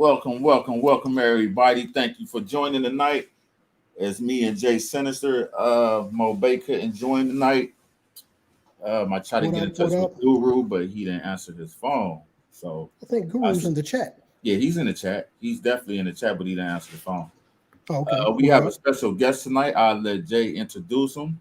welcome, everybody. Thank you for joining tonight. It's me and Jay Sinister. Mo Bay couldn't join tonight. I tried to What get in up? What touch with up? Guru, but he didn't answer his phone. So, I think I Guru's s- in the chat. yeah, he's in the chat. He's definitely in the chat, but he didn't answer the phone. Oh, okay. We Word have a up. special guest tonight. I'll let Jay introduce him.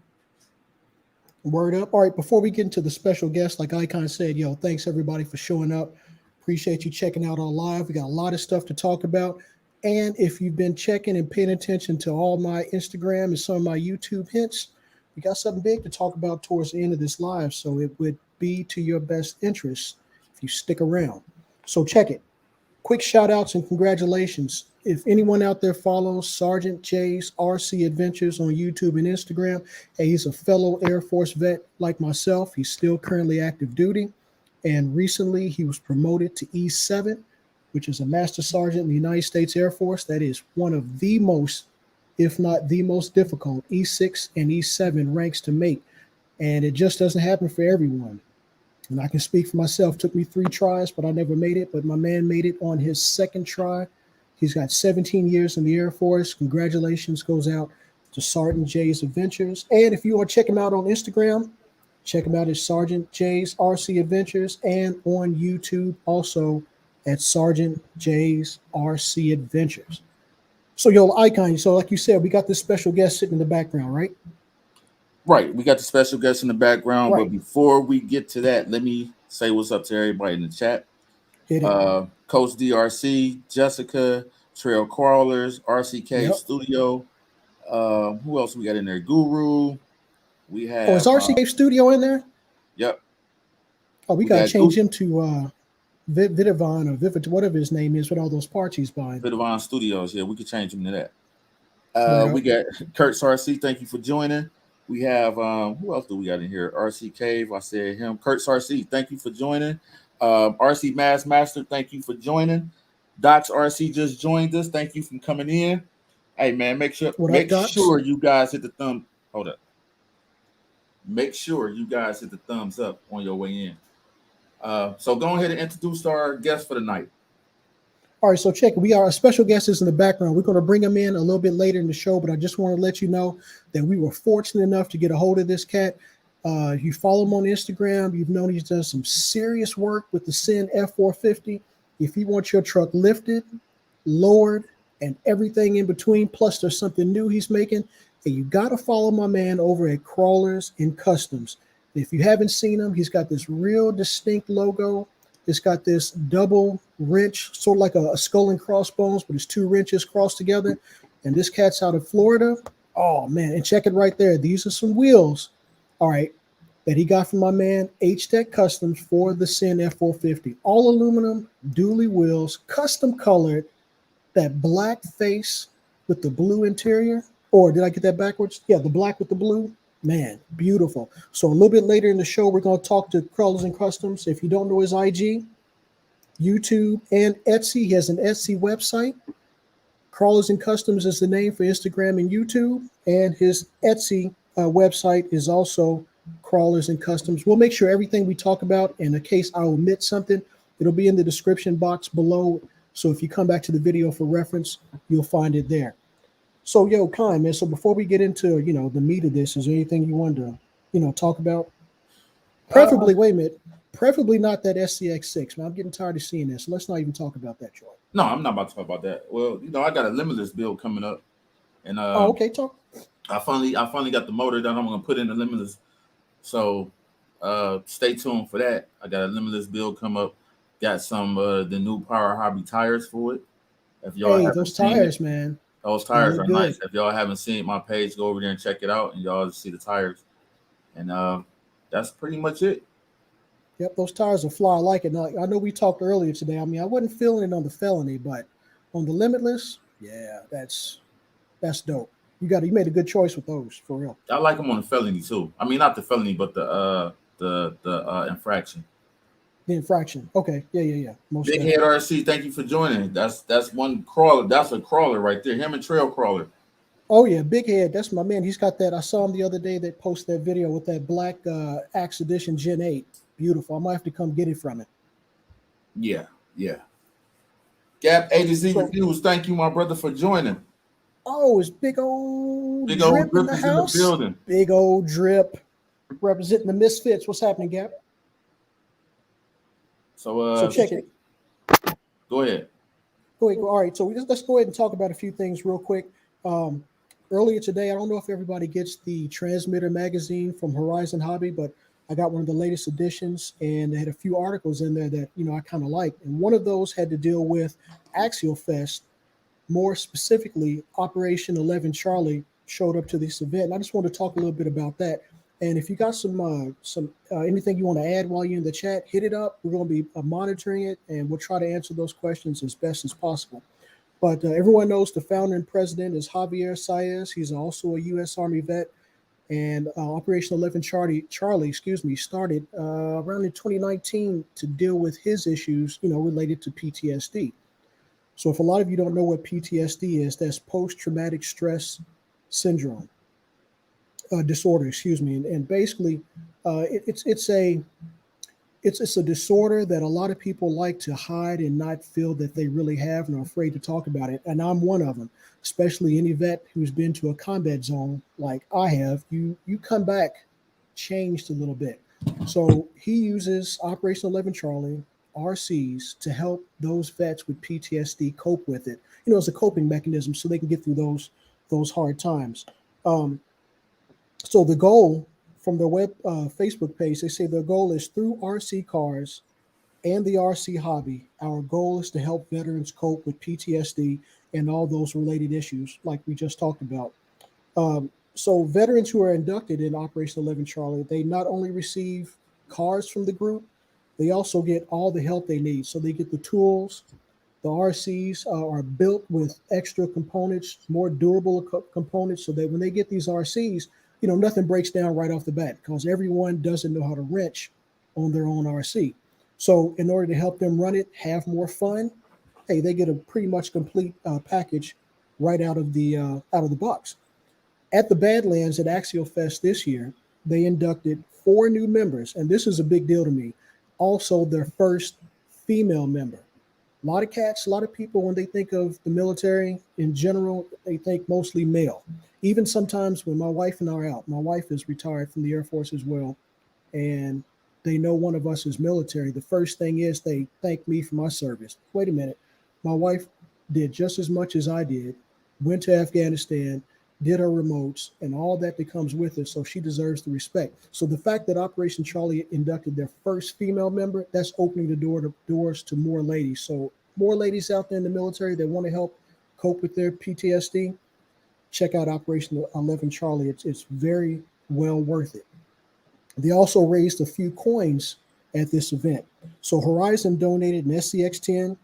Word up. All right. Before we get into the special guest, like Icon said, thanks everybody for showing up. Appreciate you checking out our live. We got a lot of stuff to talk about. And if you've been checking and paying attention to all my Instagram and some of my YouTube hints, we got something big to talk about towards the end of this live. So it would be to your best interest if you stick around. So check it. Quick shout outs and congratulations. If anyone out there follows Sergeant Jay's RC Adventures on YouTube and Instagram, hey, he's a fellow Air Force vet like myself. He's still currently active duty. And recently he was promoted to E7, which is a master sergeant in the United States Air Force. That is one of the most, if not the most difficult, E6 and E7 ranks to make. And it just doesn't happen for everyone. And I can speak for myself. It took me 3 tries, but I never made it. But my man made it on his second try. He's got 17 years in the Air Force. Congratulations goes out to Sergeant Jay's Adventures. And if you want to check him out on Instagram, check him out at Sergeant Jay's RC Adventures and on YouTube also at Sergeant Jay's RC Adventures. So, Icon, so like you said, we got this special guest sitting in the background, right? Right, we got the special guest in the background, but Right. before we get to that, let me say what's up to everybody in the chat. Hit it. Coach DRC, Jessica, Trail Crawlers, RCK Yep. Studio. Who else we got in there? Guru. We Oh, is have RC Studio in there? yep. Oh, we We got to got change him to Vidavon or Vivid, whatever his name is, with all those parts he's buying. Bitavon Studios. Yeah, we could change him to that. Word We up. got Kurt RC. Thank you for joining. We have who else do we got in here? RC Cave. I said him. Kurt RC. Thank you for joining. RC Master. Thank you for joining. Docs RC just joined us. Thank you for coming in. Hey man, make sure What up, make Docs? sure you guys hit the thumb. Hold up. Make sure you guys hit the thumbs up on your way in. So go ahead and introduce our guest for the night. All right, so check it. We are a special guest is in the background. We're going to bring him in a little bit later in the show, but I just want to let you know that we were fortunate enough to get a hold of this cat. You follow him on Instagram. You've known he's done some serious work with the Sin F450. If you want your truck lifted, lowered, and everything in between, plus there's something new he's making, and you got to follow my man over at Crawlers and Customs. If you haven't seen him, he's got this real distinct logo. It's got this double wrench, sort of like a skull and crossbones, but it's 2 wrenches crossed together. And this cat's out of Florida. Oh, man. And check it right there. These are some wheels, all right, that he got from my man H-Tech Customs for the Sin F450. All aluminum, dually wheels, custom colored, that black face with the blue interior. Or did I get that backwards? Yeah, the black with the blue. Man, beautiful. So a little bit later in the show, we're going to talk to Crawlers and Customs. If you don't know his IG, YouTube, and Etsy, he has an Etsy website. Crawlers and Customs is the name for Instagram and YouTube. And his Etsy website is also Crawlers and Customs. We'll make sure everything we talk about, in a case I omit something, it'll be in the description box below. So if you come back to the video for reference, you'll find it there. So, Kyle, man, so before we get into, the meat of this, is there anything you wanted to, talk about? Uh, Preferably, wait a minute, preferably not that SCX6, man. I'm getting tired of seeing this. So let's not even talk about that, Joy. no, I'm not about to talk about that. Well, I got a limitless build coming up, and Oh, okay, talk. I finally got the motor that I'm gonna put in the limitless. So stay tuned for that. I got a limitless build come up. Got some the new Power Hobby tires for it. If y'all Hey, haven't those seen it, tires, man, those they tires look are good. nice. If y'all haven't seen my page, go over there and check it out, and y'all see the tires. And that's pretty much it. Yep, those tires are fly. I like it. Now, I know we talked earlier today. I mean, I wasn't feeling it on the Felony, but on the Limitless, yeah, that's dope. You made a good choice with those, for real. I like them on the felony too. I mean, not the felony, but the infraction. The infraction. Okay, yeah. Most Big Head definitely. RC, thank you for joining. That's one crawler. That's a crawler right there. Him and Trail Crawler. Oh yeah, Big Head. That's my man. He's got that. I saw him the other day. That posted that video with that black Axe Edition Gen 8. Beautiful. I might have to come get it from it. Yeah, yeah. Gap A to Z So, Reviews. Thank you, my brother, for joining. oh, it's big old Big old drip in Drip the is in the house. building. Big old drip representing the misfits. What's happening, Gap? So So check it. go ahead. Go ahead. All right. So let's go ahead and talk about a few things real quick. Um, Earlier today, I don't know if everybody gets the Transmitter magazine from Horizon Hobby, but I got one of the latest editions, and they had a few articles in there that I kind of like. And one of those had to deal with Axial Fest, more specifically, Operation 11 Charlie showed up to this event. And I just want to talk a little bit about that. And if you got some anything you want to add while you're in the chat, hit it up. We're going to be monitoring it, and we'll try to answer those questions as best as possible. But everyone knows the founder and president is Javier Saez. He's also a U.S. Army vet. And Operation 11 Charlie, started around in 2019 to deal with his issues, related to PTSD. So if a lot of you don't know what PTSD is, that's post-traumatic stress syndrome disorder, and basically it's a disorder that a lot of people like to hide and not feel that they really have and are afraid to talk about it. And I'm one of them, especially any vet who's been to a combat zone like I have. You come back changed a little bit. So he uses Operation 11 Charlie, RCs, to help those vets with PTSD cope with it, as a coping mechanism so they can get through those hard times. So the goal from their Facebook page, they say their goal is through RC cars and the RC hobby. Our goal is to help veterans cope with PTSD and all those related issues, like we just talked about. So veterans who are inducted in Operation 11 Charlie, they not only receive cars from the group, they also get all the help they need. So they get the tools. The RCs are built with extra components, more durable components, so that when they get these RCs, nothing breaks down right off the bat because everyone doesn't know how to wrench on their own RC. So in order to help them run it, have more fun, hey, they get a pretty much complete package right out of the box. At the Badlands at Axial Fest this year, they inducted 4 new members, and this is a big deal to me. Also, their first female member. A lot of cats, a lot of people, when they think of the military in general, they think mostly male. Even sometimes when my wife and I are out, my wife is retired from the Air Force as well, and they know one of us is military. The first thing is they thank me for my service. Wait a minute. My wife did just as much as I did, went to Afghanistan, did her remotes, and all that comes with it. So she deserves the respect. So the fact that Operation Charlie inducted their first female member, that's opening the doors to more ladies. So more ladies out there in the military that want to help cope with their PTSD, check out Operation 11 Charlie. It's very well worth it. They also raised a few coins at this event. So Horizon donated an SCX-10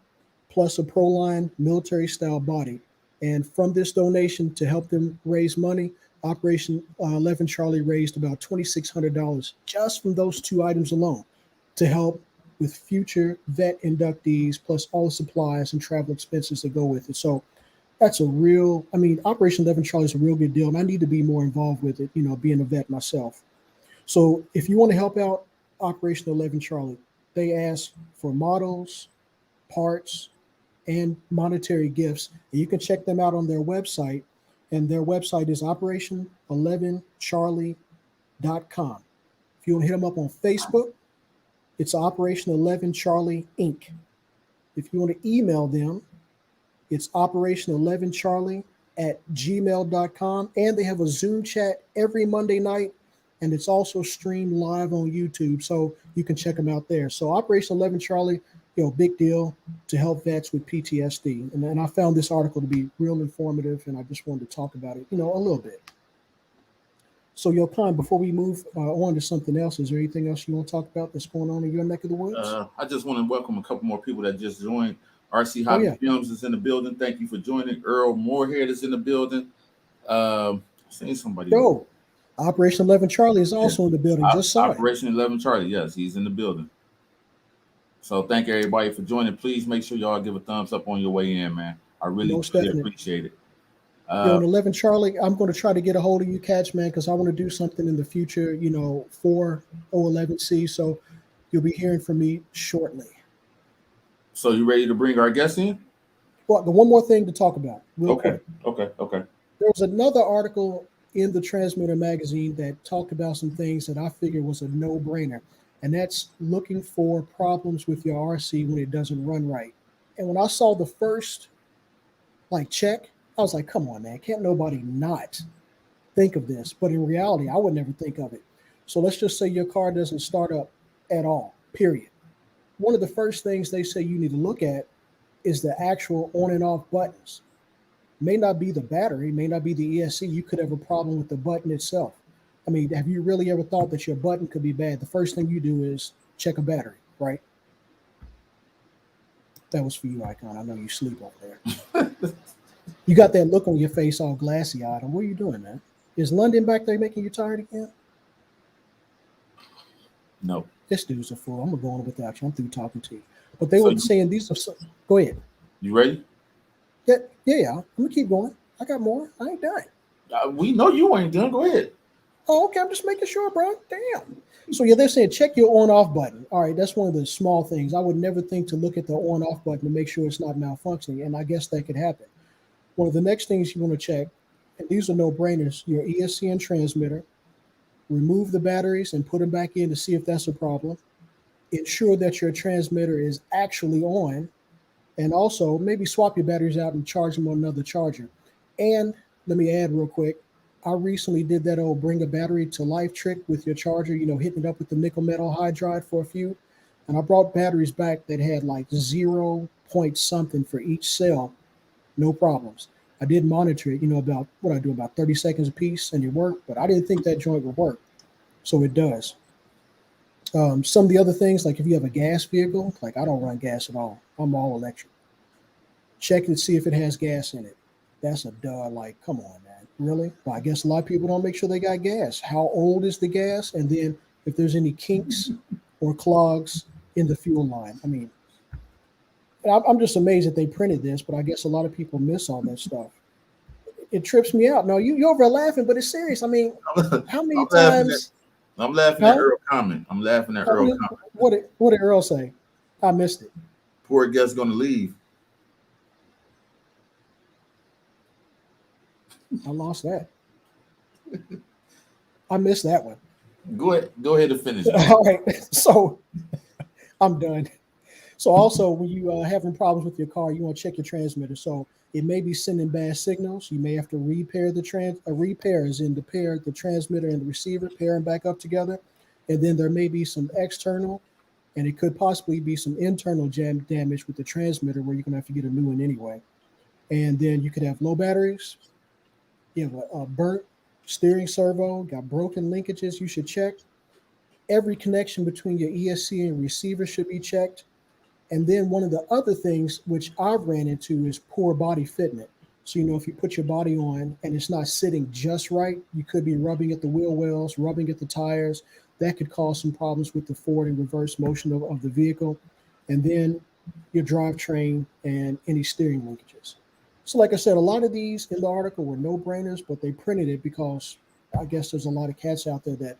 plus a Proline military-style body. And from this donation to help them raise money, Operation 11 Charlie raised about $2,600 just from those 2 items alone to help with future vet inductees, plus all the supplies and travel expenses that go with it. So that's Operation 11 Charlie is a real good deal, and I need to be more involved with it, being a vet myself. So if you want to help out Operation 11 Charlie, they ask for models, parts, and monetary gifts. And you can check them out on their website. And their website is operation11charlie.com. If you want to hit them up on Facebook, it's Operation 11 Charlie Inc. If you want to email them, it's operation11charlie@gmail.com. And they have a Zoom chat every Monday night. And it's also streamed live on YouTube. So you can check them out there. So Operation 11 Charlie, big deal to help vets with PTSD. And I found this article to be real informative, and I just wanted to talk about it, a little bit. So, Khan, before we move on to something else, is there anything else you want to talk about that's going on in your neck of the woods? I just want to welcome a couple more people that just joined. RC Hobby Films is in the building. Thank you for joining. Earl Moorhead is in the building. Seeing somebody. Operation 11 Charlie is also in the building. Just saw Operation 11 Charlie. Yes, he's in the building. So thank everybody for joining. Please make sure y'all give a thumbs up on your way in, man. I really appreciate it. On 11 Charlie, I'm going to try to get a hold of you cats, man, because I want to do something in the future, for O11C. So you'll be hearing from me shortly. So you ready to bring our guest in? Well, one more thing to talk about, real quick. Okay. There was another article in the Transmitter magazine that talked about some things that I figured was a no-brainer, and that's looking for problems with your RC when it doesn't run right. And when I saw the first check, I was like, come on, man, can't nobody not think of this? But in reality, I would never think of it. So let's just say your car doesn't start up at all, period. One of the first things they say you need to look at is the actual on and off buttons. May not be the battery, may not be the ESC. You could have a problem with the button itself. I mean, have you really ever thought that your button could be bad? The first thing you do is check a battery, right? That was for you, Icon. I know you sleep over there. You got that look on your face all glassy eyed. What are you doing, man? Is London back there making you tired again? No. This dude's a fool. I'm going to go on without you. I'm through talking to you. But they were saying these are so. Go ahead. You ready? Yeah. I'm going to keep going. I got more. I ain't done. We know you ain't done. Go ahead. Oh, okay. I'm just making sure, bro. Damn. So, yeah, they're saying check your on-off button. All right, that's one of the small things. I would never think to look at the on-off button to make sure it's not malfunctioning, and I guess that could happen. One of the next things you want to check, and these are no-brainers, your ESC and transmitter. Remove the batteries and put them back in to see if that's a problem. Ensure that your transmitter is actually on, and also maybe swap your batteries out and charge them on another charger. And let me add real quick, I recently did that old bring a battery to life trick with your charger, hitting it up with the nickel metal hydride for a few. And I brought batteries back that had like 0 point something for each cell. No problems. I did monitor it, about what I do, about 30 seconds a piece, and it worked, but I didn't think that joint would work. So it does. Some of the other things, like if you have a gas vehicle, like I don't run gas at all. I'm all electric. Check and see if it has gas in it. That's a duh. Like, come on, man. Really? Well, I guess a lot of people don't make sure they got gas. How old is the gas? And then if there's any kinks or clogs in the fuel line. I mean, I'm just amazed that they printed this, but I guess a lot of people miss all that stuff. It trips me out. No, you're over laughing, but it's serious. I mean, how many times? I'm laughing at Earl comment. I'm laughing at Earl comment. What did Earl say? I missed it. Poor guest going to leave. I lost that. I missed that one. Go ahead and finish. All right. So I'm done. So also, when you having problems with your car, you want to check your transmitter. So it may be sending bad signals. You may have to repair repair is in to pair the transmitter and the receiver, pair them back up together. And then there may be some external, and it could possibly be some internal damage with the transmitter where you're going to have to get a new one anyway. And then you could have low batteries. You have a burnt steering servo, got broken linkages you should check. Every connection between your ESC and receiver should be checked. And then one of the other things which I've ran into is poor body fitment. So, if you put your body on and it's not sitting just right, you could be rubbing at the wheel wells, rubbing at the tires. That could cause some problems with the forward and reverse motion of the vehicle. And then your drivetrain and any steering linkages. So like I said, a lot of these in the article were no-brainers, but they printed it because I guess there's a lot of cats out there that,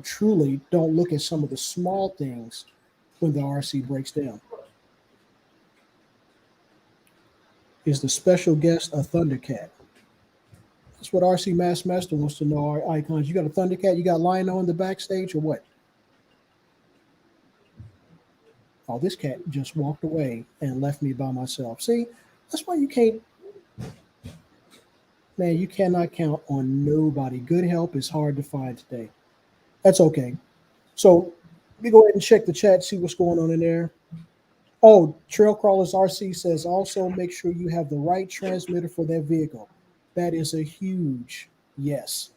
truly don't look at some of the small things when the RC breaks down. Is the special guest a Thundercat? That's what RC Master wants to know, our icons. You got a Thundercat? You got Lionel in the backstage or what? Oh, this cat just walked away and left me by myself. See, that's why you can't. Man, you cannot count on nobody. Good help is hard to find today. That's okay. So let me go ahead and check the chat, see what's going on in there. Oh, Trail Crawlers RC says also make sure you have the right transmitter for that vehicle. That is a huge yes.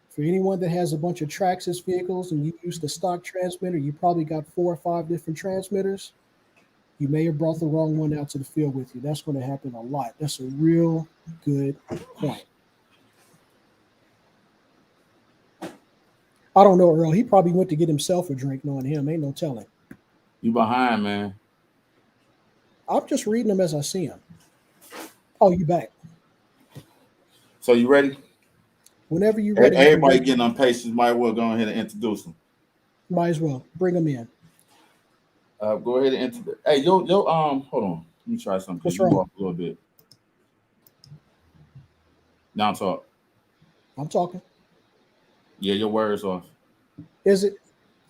For anyone that has a bunch of Traxxas vehicles and you use the stock transmitter, you probably got 4 or 5 different transmitters. You may have brought the wrong one out to the field with you. That's going to happen a lot. That's a real good point. I don't know, Earl. He probably went to get himself a drink, knowing him. Ain't no telling. You behind, man. I'm just reading them as I see them. Oh, you back. So you ready? Whenever you're ready. Everybody getting impatient. Might as well go ahead and introduce them. Might as well. Bring them in. Go ahead and introduce. Hey, hold on. Let me try something. What's wrong? Off a little bit. Now talk. I'm talking. Yeah, your words off. Is it?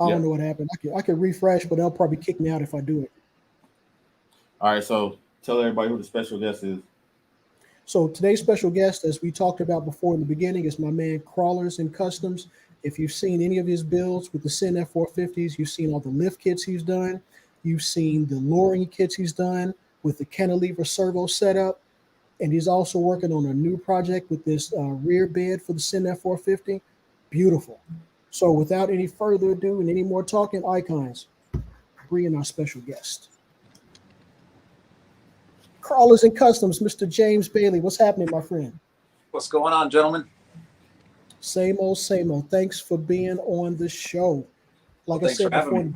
I don't Yep. know what happened. I could refresh, but they'll probably kick me out if I do it. All right, so tell everybody who the special guest is. So today's special guest, as we talked about before in the beginning, is my man Crawlers and Customs. If you've seen any of his builds with the Sin F450s, you've seen all the lift kits he's done. You've seen the lowering kits he's done with the cantilever servo setup. And he's also working on a new project with this rear bed for the Sin F450. Beautiful. So without any further ado and any more talking, icons, bring our special guest. Crawlers and Customs, Mr. James Bailey. What's happening, my friend? What's going on, gentlemen? Same old, same old. Thanks for being on the show. Like I said before,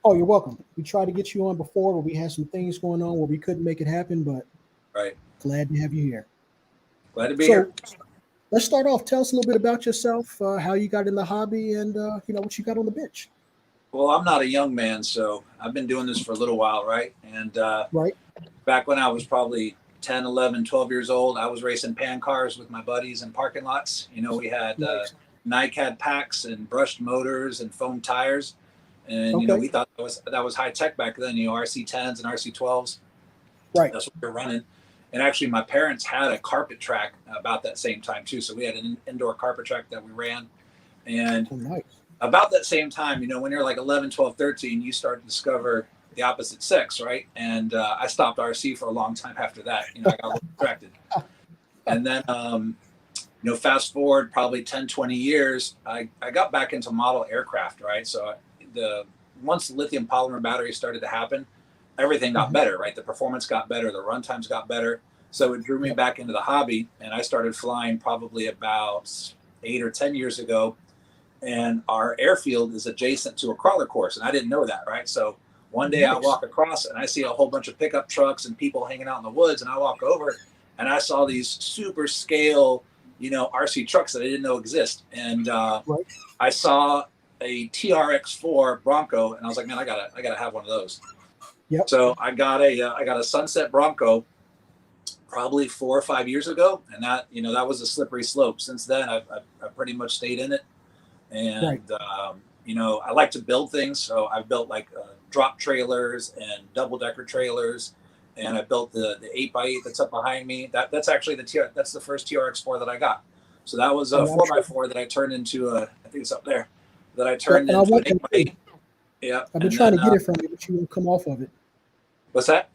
oh, you're welcome. We tried to get you on before, but we had some things going on where we couldn't make it happen, but right. Glad to have you here. Glad to be here. Let's start off. Tell us a little bit about yourself, how you got in the hobby, and what you got on the bench. Well, I'm not a young man, so I've been doing this for a little while, right? And right. Back when I was probably 10, 11, 12 years old, I was racing pan cars with my buddies in parking lots. We had NiCad packs and brushed motors and foam tires. And, we thought that was high tech back then, RC10s and RC12s. Right. That's what we were running. And actually, my parents had a carpet track about that same time, too. So we had an indoor carpet track that we ran. And nice. About that same time, when you're like 11, 12, 13, you start to discover the opposite sex, right? And I stopped RC for a long time after that. I got a little distracted. And then, fast forward probably 10, 20 years, I got back into model aircraft, right? So once the lithium polymer batteries started to happen, everything got better, right? The performance got better, the run times got better. So it drew me back into the hobby, and I started flying probably about 8 or 10 years ago. And our airfield is adjacent to a crawler course, and I didn't know that, right? So one day I walk across and I see a whole bunch of pickup trucks and people hanging out in the woods, and I walk over and I saw these super scale, RC trucks that I didn't know exist. And I saw a TRX4 Bronco, and I was like, man, I gotta have one of those. Yep. So I got a Sunset Bronco probably 4 or 5 years ago, and that that was a slippery slope. Since then, I've pretty much stayed in it, and I like to build things. So I've built like drop trailers and double decker trailers, and I built the 8x8 that's up behind me. That's actually that's the first TRX4 that I got. So that was a 4x4 that I turned into I think it's up there, that I turned into an 8x8. Yeah, I've been trying to get it from you, but you won't come off of it. What's that?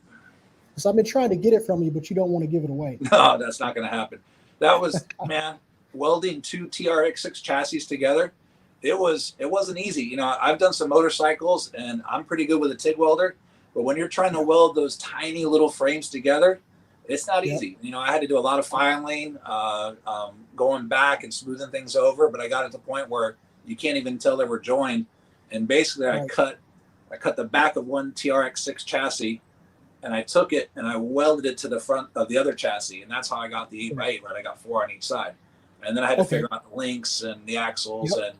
So I've been trying to get it from you, but you don't want to give it away. No, that's not going to happen. That was, man, welding 2 TRX6 chassis together. It wasn't easy. I've done some motorcycles, and I'm pretty good with a TIG welder. But when you're trying to weld those tiny little frames together, it's not easy. I had to do a lot of filing, going back and smoothing things over. But I got at the point where you can't even tell they were joined. And basically, I cut the back of one TRX6 chassis, and I took it and I welded it to the front of the other chassis, and that's how I got the 8x8. Right, I got 4 on each side, and then I had to figure out the links and the axles and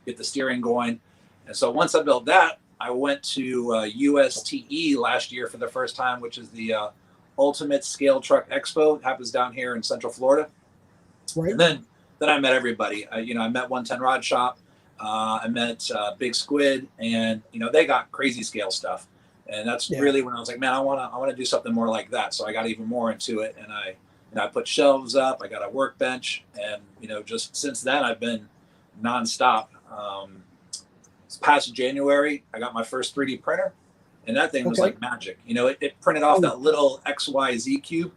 get the steering going. And so once I built that, I went to USTE last year for the first time, which is the Ultimate Scale Truck Expo. It happens down here in Central Florida. Right. And then I met everybody. I met 110 Rod Shop. I met Big Squid, and they got crazy scale stuff, and that's really when I was like, man, I want to do something more like that. So I got even more into it, and I put shelves up. I got a workbench, and just since then I've been nonstop. This past January, I got my first 3D printer, and that thing was like magic. It printed off that little XYZ cube.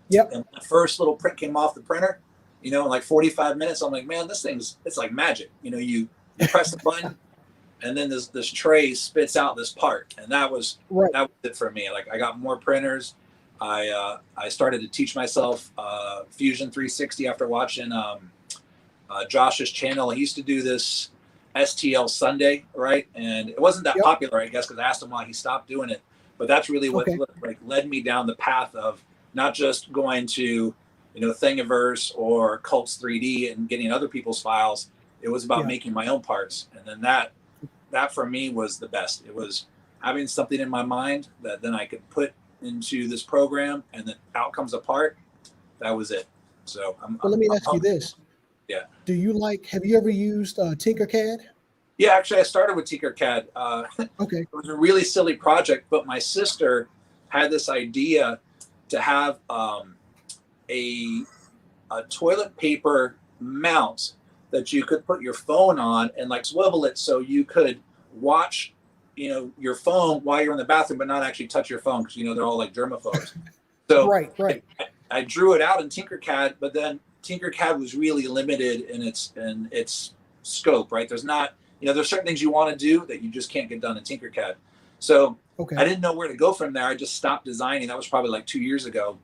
Yep. And the first little print came off the printer. In like 45 minutes, I'm like, man, it's like magic. You press the button, and then this tray spits out this part, and that was it for me. Like, I got more printers. I started to teach myself Fusion 360 after watching Josh's channel. He used to do this STL Sunday, right? And it wasn't that popular, I guess, because I asked him why he stopped doing it. But that's really what led me down the path of not just going to Thingiverse or Cults 3D and getting other people's files. It was about making my own parts. And then that for me was the best. It was having something in my mind that then I could put into this program, and then out comes a part. That was it. So Well, let me ask you this. Yeah. Have you ever used Tinkercad? Yeah, actually, I started with Tinkercad. Okay. It was a really silly project, but my sister had this idea to have a toilet paper mount that you could put your phone on and like swivel it so you could watch, your phone while you're in the bathroom, but not actually touch your phone because they're all like germaphobes. So Right. I drew it out in Tinkercad, but then Tinkercad was really limited in its scope. Right? There's not, there's certain things you want to do that you just can't get done in Tinkercad. So Okay. I didn't know where to go from there. I just stopped designing. That was probably like 2 years ago.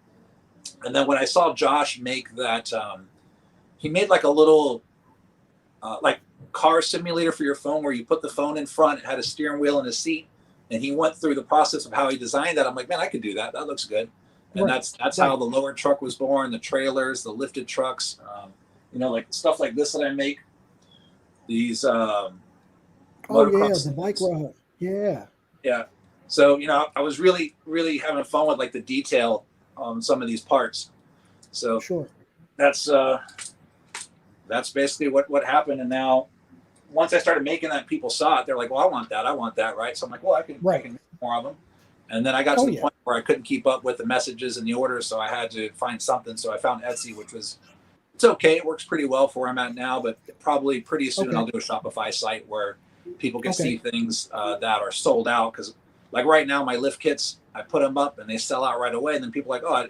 And then when I saw Josh make that, he made like a little like car simulator for your phone where you put the phone in front, it had a steering wheel and a seat, and he went through the process of how he designed that. I'm like, man, I could do that. That looks good. And Right. that's how the lower truck was born, the trailers, the lifted trucks, like stuff like this that I make. These Oh yeah, the bike ride. Yeah. Yeah. So, I was really, really having fun with like the detail on some of these parts. So Sure. that's basically what happened. And now once I started making that, people saw it. They're like, well, I want that. Right. So I'm like, well, I can make more of them. And then I got to the point where I couldn't keep up with the messages and the orders. So I had to find something. So I found Etsy, it's okay. It works pretty well for where I'm at now, but probably pretty soon I'll do a Shopify site where people can see things that are sold out. Cause like right now, my lift kits, I put them up and they sell out right away. And then people are like, oh,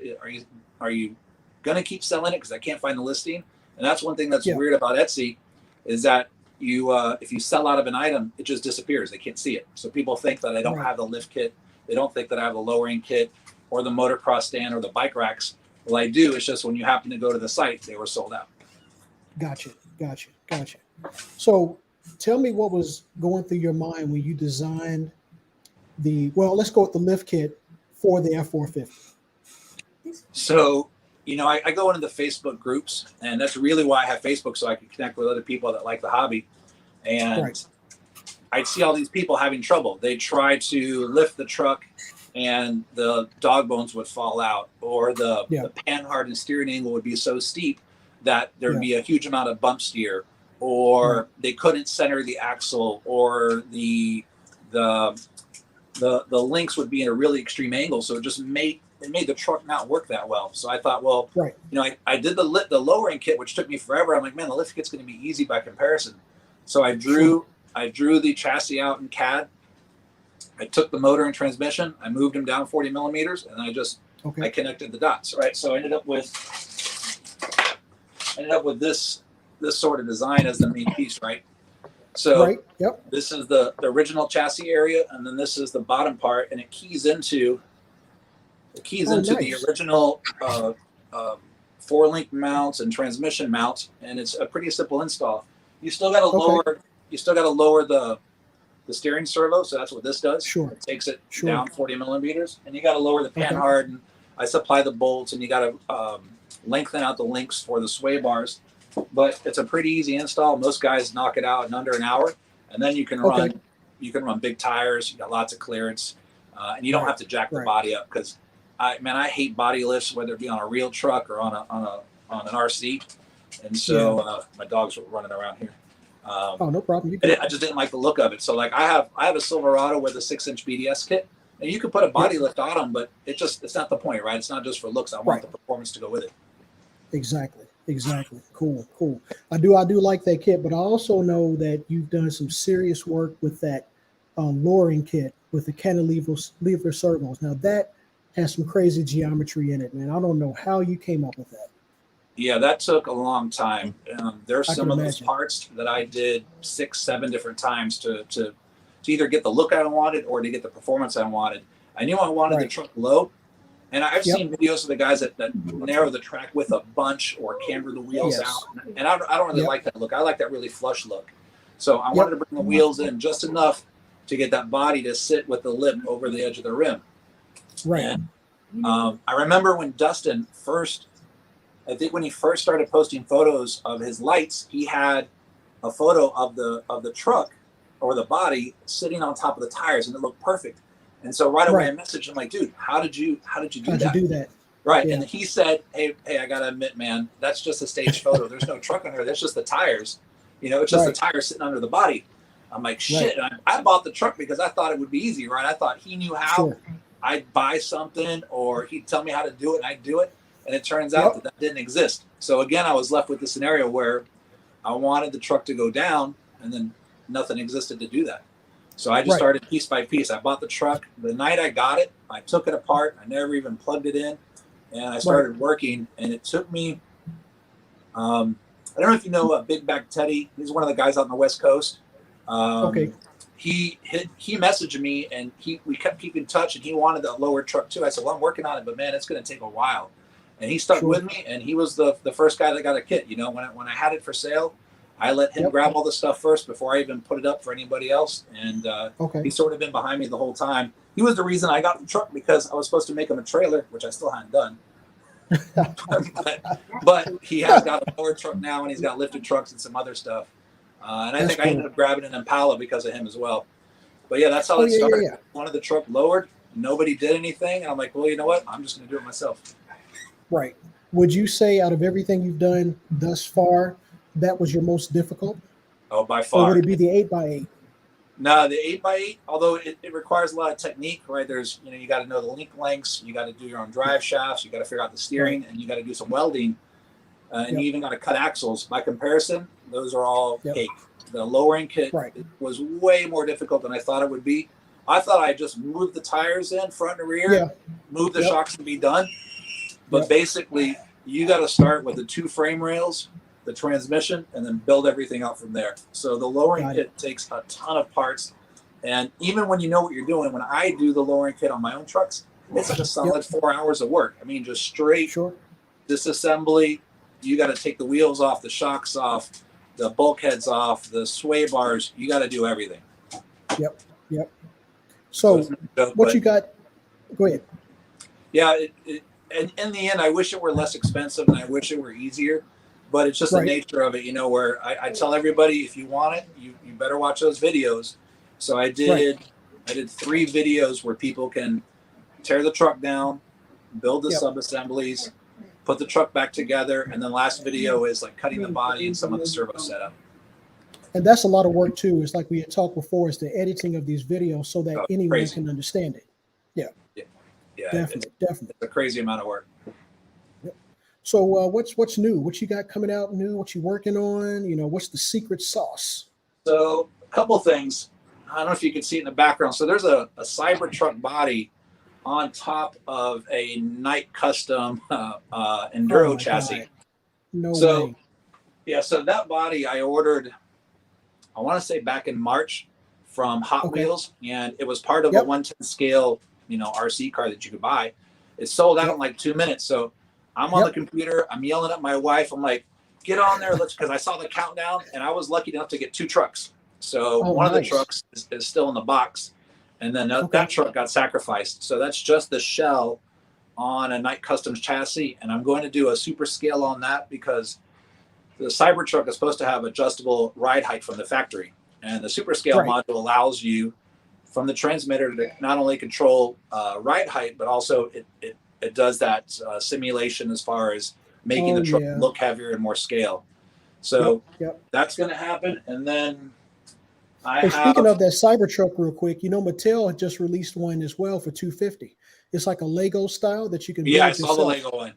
are you going to keep selling it? Cause I can't find the listing. And that's one thing that's weird about Etsy is that if you sell out of an item, it just disappears. They can't see it. So people think that I don't have the lift kit. They don't think that I have the lowering kit or the motocross stand or the bike racks. Well, I do. It's just when you happen to go to the site, they were sold out. Gotcha. So tell me what was going through your mind when you designed let's go with the lift kit for the F450. So, I go into the Facebook groups, and that's really why I have Facebook, so I can connect with other people that like the hobby. And I'd see all these people having trouble. They try to lift the truck and the dog bones would fall out, or the pan-hardened steering angle would be so steep that there'd be a huge amount of bump steer, or they couldn't center the axle, or the links would be in a really extreme angle. So it made the truck not work that well. So I thought, well, I did the lowering kit, which took me forever. I'm like, man, the lift kit's going to be easy by comparison. So I drew the chassis out in CAD. I took the motor and transmission, I moved them down 40 millimeters, and I connected the dots. Right. So I ended up with this sort of design as the main piece. Right. So this is the original chassis area, and then this is the bottom part, and it keys into the original 4-link mounts and transmission mounts, and it's a pretty simple install. You still got to lower the steering servo, so that's what this does. Sure. It takes it down 40 millimeters, and you got to lower the pan harden. I supply the bolts, and you got to lengthen out the links for the sway bars. But it's a pretty easy install. Most guys knock it out in under an hour, and then you can run big tires. You got lots of clearance, and you don't have to jack the body up, because I hate body lifts, whether it be on a real truck or on an RC. And so my dogs were running around here. No problem. I just didn't like the look of it. So like I have a Silverado with a 6-inch BDS kit, and you could put a body lift on them, but it's not the point, right? It's not just for looks. I want the performance to go with it. Exactly. Cool. I do like that kit, but I also know that you've done some serious work with that lowering kit with the cantilever servos. Now that has some crazy geometry in it, man. I don't know how you came up with that. Yeah, that took a long time. There's some of those parts that I did 6-7 different times to either get the look I wanted or to get the performance I wanted. I knew I wanted the truck low, and I've seen videos of the guys that narrow the track with a bunch or camber the wheels out, and I don't really like that look. I like that really flush look. So I wanted to bring the wheels in just enough to get that body to sit with the lip over the edge of the rim. Right. And, I remember when Dustin when he first started posting photos of his lights, he had a photo of the truck or the body sitting on top of the tires, and it looked perfect. And so right away I messaged him like, dude, how did you do that? Right. Yeah. And he said, hey, I got to admit, man, that's just a staged photo. There's no truck under there. That's just the tires. You know, it's just the tires sitting under the body. I'm like, shit. And I bought the truck because I thought it would be easy, right? I thought he knew how. I'd buy something or he'd tell me how to do it and I'd do it. And it turns out that didn't exist. So again, I was left with the scenario where I wanted the truck to go down and then nothing existed to do that. So I just started piece by piece. I bought the truck. The night I got it, I took it apart. I never even plugged it in. And I started working. And it took me, I don't know if you know Big Back Teddy. He's one of the guys out on the West Coast. He messaged me and we kept keeping in touch and he wanted the lower truck too. I said, well, I'm working on it, but man, it's going to take a while. And he stuck with me and he was the first guy that got a kit. You know, when I had it for sale, I let him grab all the stuff first before I even put it up for anybody else. And he's sort of been behind me the whole time. He was the reason I got the truck because I was supposed to make him a trailer, which I still hadn't done. but he has got a lower truck now and he's got lifted trucks and some other stuff. And I think I ended up grabbing an Impala because of him as well. But yeah, that's how it started. I wanted the truck lowered. Nobody did anything. And I'm like, well, you know what? I'm just going to do it myself. Right. Would you say out of everything you've done thus far, that was your most difficult? Oh, by far. Or would it be the 8x8? No, the 8x8, although it requires a lot of technique, right? There's, you know, you got to know the link lengths. You got to do your own drive shafts. You got to figure out the steering and you got to do some welding. And you even got to cut axles. By comparison, those are all cake. The lowering kit was way more difficult than I thought it would be. I thought I just moved the tires in front and rear, move the shocks and be done. But basically, you got to start with the 2 frame rails, the transmission, and then build everything out from there. So the lowering kit takes a ton of parts. And even when you know what you're doing, when I do the lowering kit on my own trucks, it's like a solid 4 hours of work. I mean, just straight disassembly. You got to take the wheels off, the shocks off, the bulkheads off, the sway bars. You got to do everything. Yep. So what you got? Go ahead. Yeah. And in the end, I wish it were less expensive and I wish it were easier, but it's just the nature of it, you know, where I tell everybody, if you want it, you better watch those videos. So I did 3 videos where people can tear the truck down, build the sub-assemblies, put the truck back together. And then last video is like cutting the body and some of the servo setup. And that's a lot of work too. It's like we had talked before, it's the editing of these videos so that anyone can understand it. Yeah, definitely. It's a crazy amount of work. So what's new? What you got coming out new? What you working on? You know, what's the secret sauce? So a couple things. I don't know if you can see it in the background. So there's a Cybertruck body on top of a Night Custom Enduro chassis. No way. Yeah, so that body I ordered, I want to say back in March from Hot Wheels, and it was part of a 110 scale, you know, RC car that you could buy. It sold out in like 2 minutes. So I'm on the computer. I'm yelling at my wife. I'm like, get on there. Because I saw the countdown and I was lucky enough to get 2 trucks. So one of the trucks is still in the box. And then that truck got sacrificed. So that's just the shell on a Night Customs chassis. And I'm going to do a super scale on that because the Cybertruck is supposed to have adjustable ride height from the factory. And the super scale module allows you from the transmitter to not only control ride height, but also it does that simulation as far as making the truck look heavier and more scale. So that's going to happen. And then speaking of that Cybertruck real quick, you know, Mattel had just released one as well for $250. It's like a Lego style that you can build yourself. I saw the Lego one.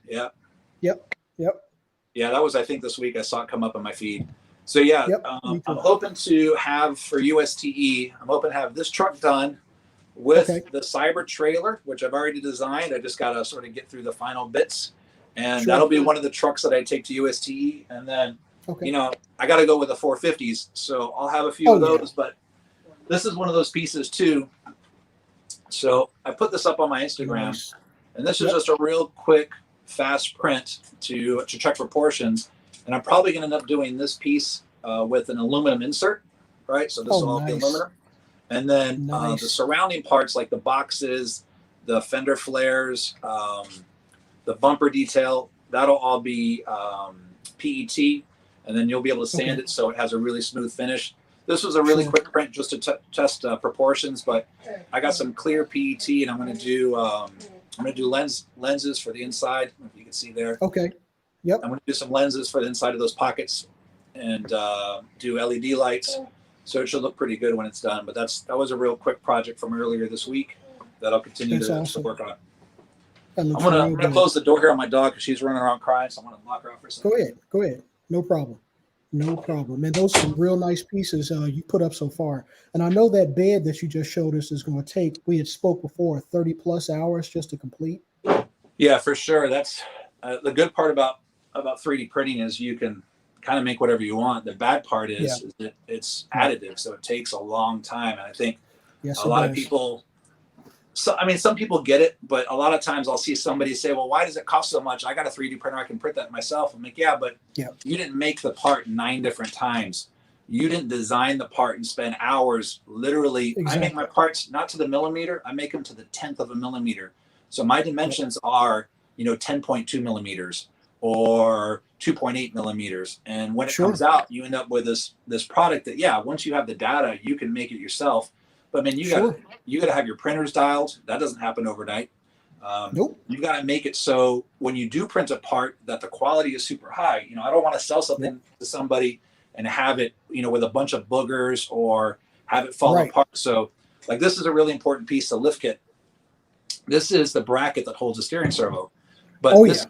Yeah, that was, I think this week I saw it come up on my feed. So I'm hoping to have for USTE, I'm hoping to have this truck done with the Cyber trailer, which I've already designed. I just got to sort of get through the final bits. And that'll be one of the trucks that I take to USTE. And then, you know, I got to go with the 450s. So I'll have a few of those, but this is one of those pieces too. So I put this up on my Instagram and this is just a real quick, fast print to check proportions. And I'm probably going to end up doing this piece with an aluminum insert, right? So this will all be aluminum. And then the surrounding parts like the boxes, the fender flares, the bumper detail, that'll all be PET. And then you'll be able to sand it so it has a really smooth finish. This was a really quick print just to test proportions, but I got some clear PET and I'm going to do I'm going to do lenses for the inside, if you can see there. Okay. Yep. I'm going to do some lenses for the inside of those pockets and do LED lights. So it should look pretty good when it's done. But that was a real quick project from earlier this week that I'll continue to work on. I'm gonna close the door here on my dog because she's running around crying. So I'm gonna lock her out for a second. Go ahead. No problem. Man, those are some real nice pieces you put up so far. And I know that bed that you just showed us is going to take, we had spoke before, 30 plus hours just to complete. Yeah, for sure. That's the good part about 3D printing is you can kind of make whatever you want. The bad part is that it's additive, so it takes a long time. And I think a lot of people, some people get it, but a lot of times I'll see somebody say, well, why does it cost so much? I got a 3D printer. I can print that myself. I'm like, yeah, but you didn't make the part 9 different times. You didn't design the part and spend hours. Literally, I make my parts not to the millimeter. I make them to the 10th of a millimeter. So my dimensions are, 10.2 millimeters or 2.8 millimeters. And when it comes out, you end up with this product that, once you have the data, you can make it yourself. But I mean, you got to have your printers dialed. That doesn't happen overnight. You got to make it so when you do print a part that the quality is super high. I don't want to sell something to somebody and have it, with a bunch of boogers or have it fall apart. So like this is a really important piece, the lift kit. This is the bracket that holds the steering servo. But this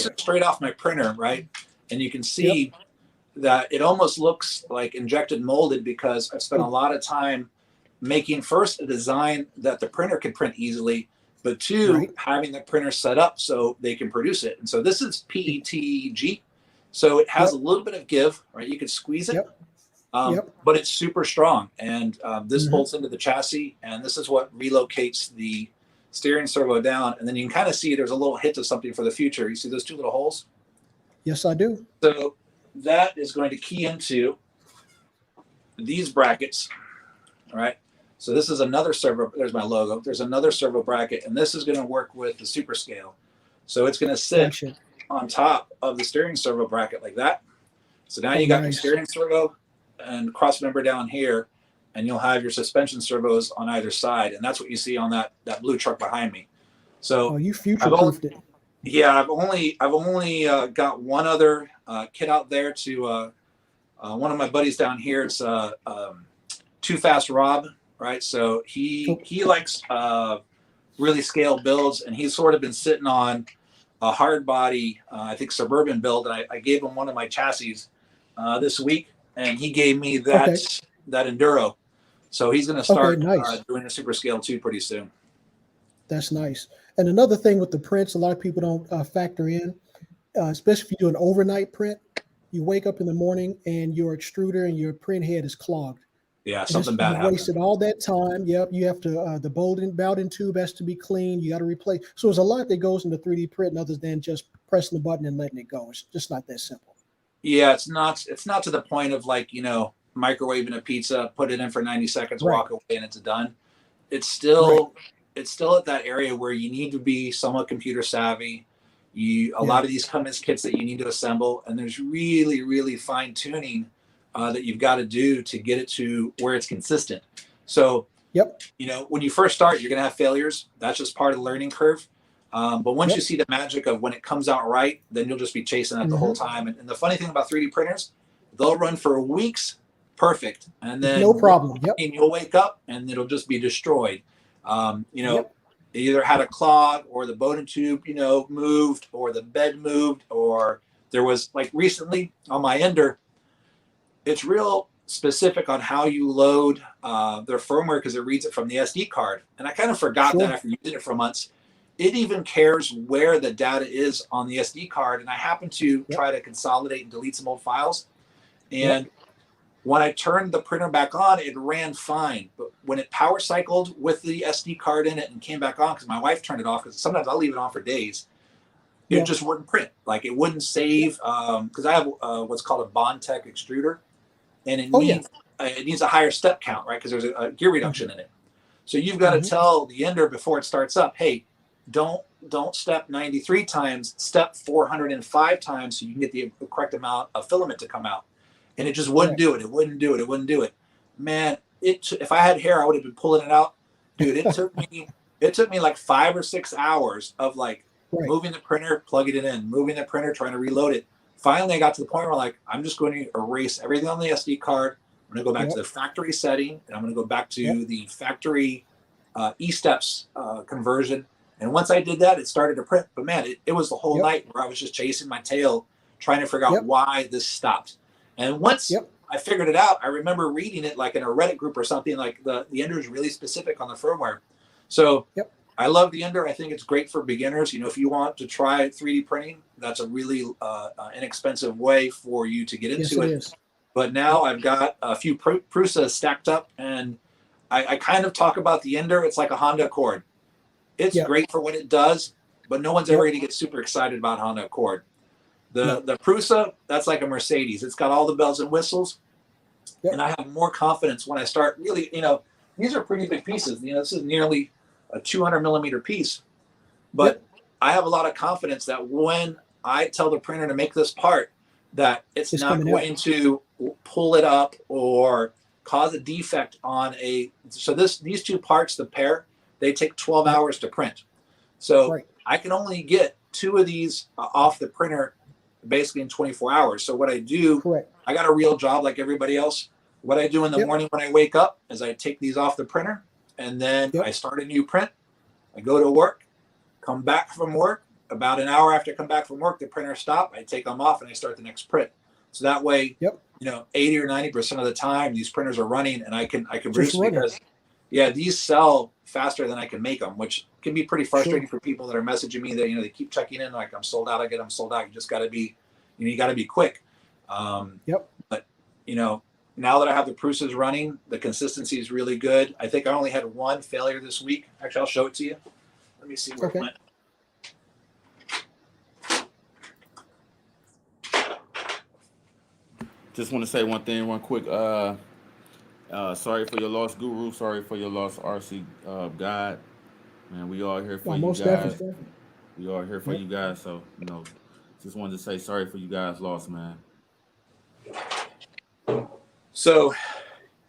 is straight off my printer, right? And you can see that it almost looks like injected molded because I've spent a lot of time making first a design that the printer can print easily, but 2, having the printer set up so they can produce it. And so this is PETG. So it has a little bit of give, right? You could squeeze it, but it's super strong. And this bolts into the chassis, and this is what relocates the steering servo down. And then you can kind of see there's a little hint of something for the future. You see those 2 little holes? Yes, I do. So that is going to key into these brackets, all right? So this is another servo. There's my logo. There's another servo bracket, and this is going to work with the super scale. So it's going to sit on top of the steering servo bracket like that. So now you got the steering servo and cross member down here, and you'll have your suspension servos on either side, and that's what you see on that blue truck behind me. So you future-proofed it. Yeah, I've only got one other kit out there to one of my buddies down here. It's Too Fast Rob. Right, so he likes really scaled builds, and he's sort of been sitting on a hard body, I think Suburban build. And I gave him one of my chassis this week, and he gave me that Enduro. So he's going to start doing a super scale too pretty soon. That's nice. And another thing with the prints, a lot of people don't factor in, especially if you do an overnight print. You wake up in the morning and your extruder and your print head is clogged. Yeah, something bad happened. Wasted all that time. Yep, you have to the Bowden tube has to be clean. You got to replace. So there's a lot that goes into 3D print other than just pressing the button and letting it go. It's just not that simple. Yeah, it's not to the point of like, microwaving a pizza, put it in for 90 seconds, walk away, and it's done. It's still at that area where you need to be somewhat computer savvy. A lot of these come as kits that you need to assemble, and there's really, really fine tuning that you've got to do to get it to where it's consistent. So, when you first start, you're going to have failures. That's just part of the learning curve. But once you see the magic of when it comes out right, then you'll just be chasing that the whole time. And the funny thing about 3D printers, they'll run for weeks perfect. And then no problem. And you'll wake up and it'll just be destroyed. It either had a clog or the Bowden tube, moved, or the bed moved, or there was like recently on my Ender, it's real specific on how you load their firmware because it reads it from the SD card. And I kind of forgot that after using it for months. It even cares where the data is on the SD card. And I happened to try to consolidate and delete some old files. And when I turned the printer back on, it ran fine. But when it power cycled with the SD card in it and came back on, because my wife turned it off, because sometimes I'll leave it on for days, it just wouldn't print. Like it wouldn't save, because I have what's called a Bondtech extruder. And it needs a higher step count, right? Because there's a gear reduction in it. So you've got to tell the Ender before it starts up, hey, don't step 93 times, step 405 times so you can get the correct amount of filament to come out. And it just wouldn't do it. It wouldn't do it. Man, if I had hair, I would have been pulling it out. Dude, it took me it took me like 5 or 6 hours of like Right. moving the printer, plugging it in, moving the printer, trying to reload it. Finally, I got to the point where like, I'm just going to erase everything on the SD card. I'm going to go back to the factory setting, and I'm going to go back to the factory E-steps conversion. And once I did that, it started to print. But man, it was the whole night where I was just chasing my tail, trying to figure out why this stopped. And once I figured it out, I remember reading it like in a Reddit group or something, like the Ender is really specific on the firmware. So I love the Ender. I think it's great for beginners. You know, if you want to try 3D printing, that's a really inexpensive way for you to get into it. But now I've got a few Prusas stacked up, and I kind of talk about the Ender. It's like a Honda Accord. It's great for what it does, but no one's ever going to get super excited about Honda Accord. The Prusa, that's like a Mercedes. It's got all the bells and whistles, and I have more confidence when I start really, you know, these are pretty big pieces. You know, this is nearly a 200 millimeter piece, but I have a lot of confidence that when I tell the printer to make this part, that it's not going to pull it up or cause a defect on a, so these two parts, the pair, they take 12 hours to print. So I can only get 2 of these off the printer basically in 24 hours. So what I do, I got a real job like everybody else. What I do in the morning when I wake up is I take these off the printer, and then I start a new print. I go to work, come back from work. About an hour after I come back from work, the printer stops. I take them off and I start the next print. So that way, you know, 80 or 90% of the time, these printers are running, and I can produce because these sell faster than I can make them, which can be pretty frustrating for people that are messaging me that, you know, they keep checking in like, I'm sold out. I'm sold out. You just got to be, you know, you got to be quick. But you know, now that I have the Prusas running, the consistency is really good. I think I only had 1 failure this week. Actually, I'll show it to you. Let me see where it went. Just want to say one thing, one quick. Sorry for your loss, Guru. Sorry for your loss, RC God. Man, we all here for you guys. Definitely. We all here for you guys. So, you know, just wanted to say sorry for you guys' loss, man. So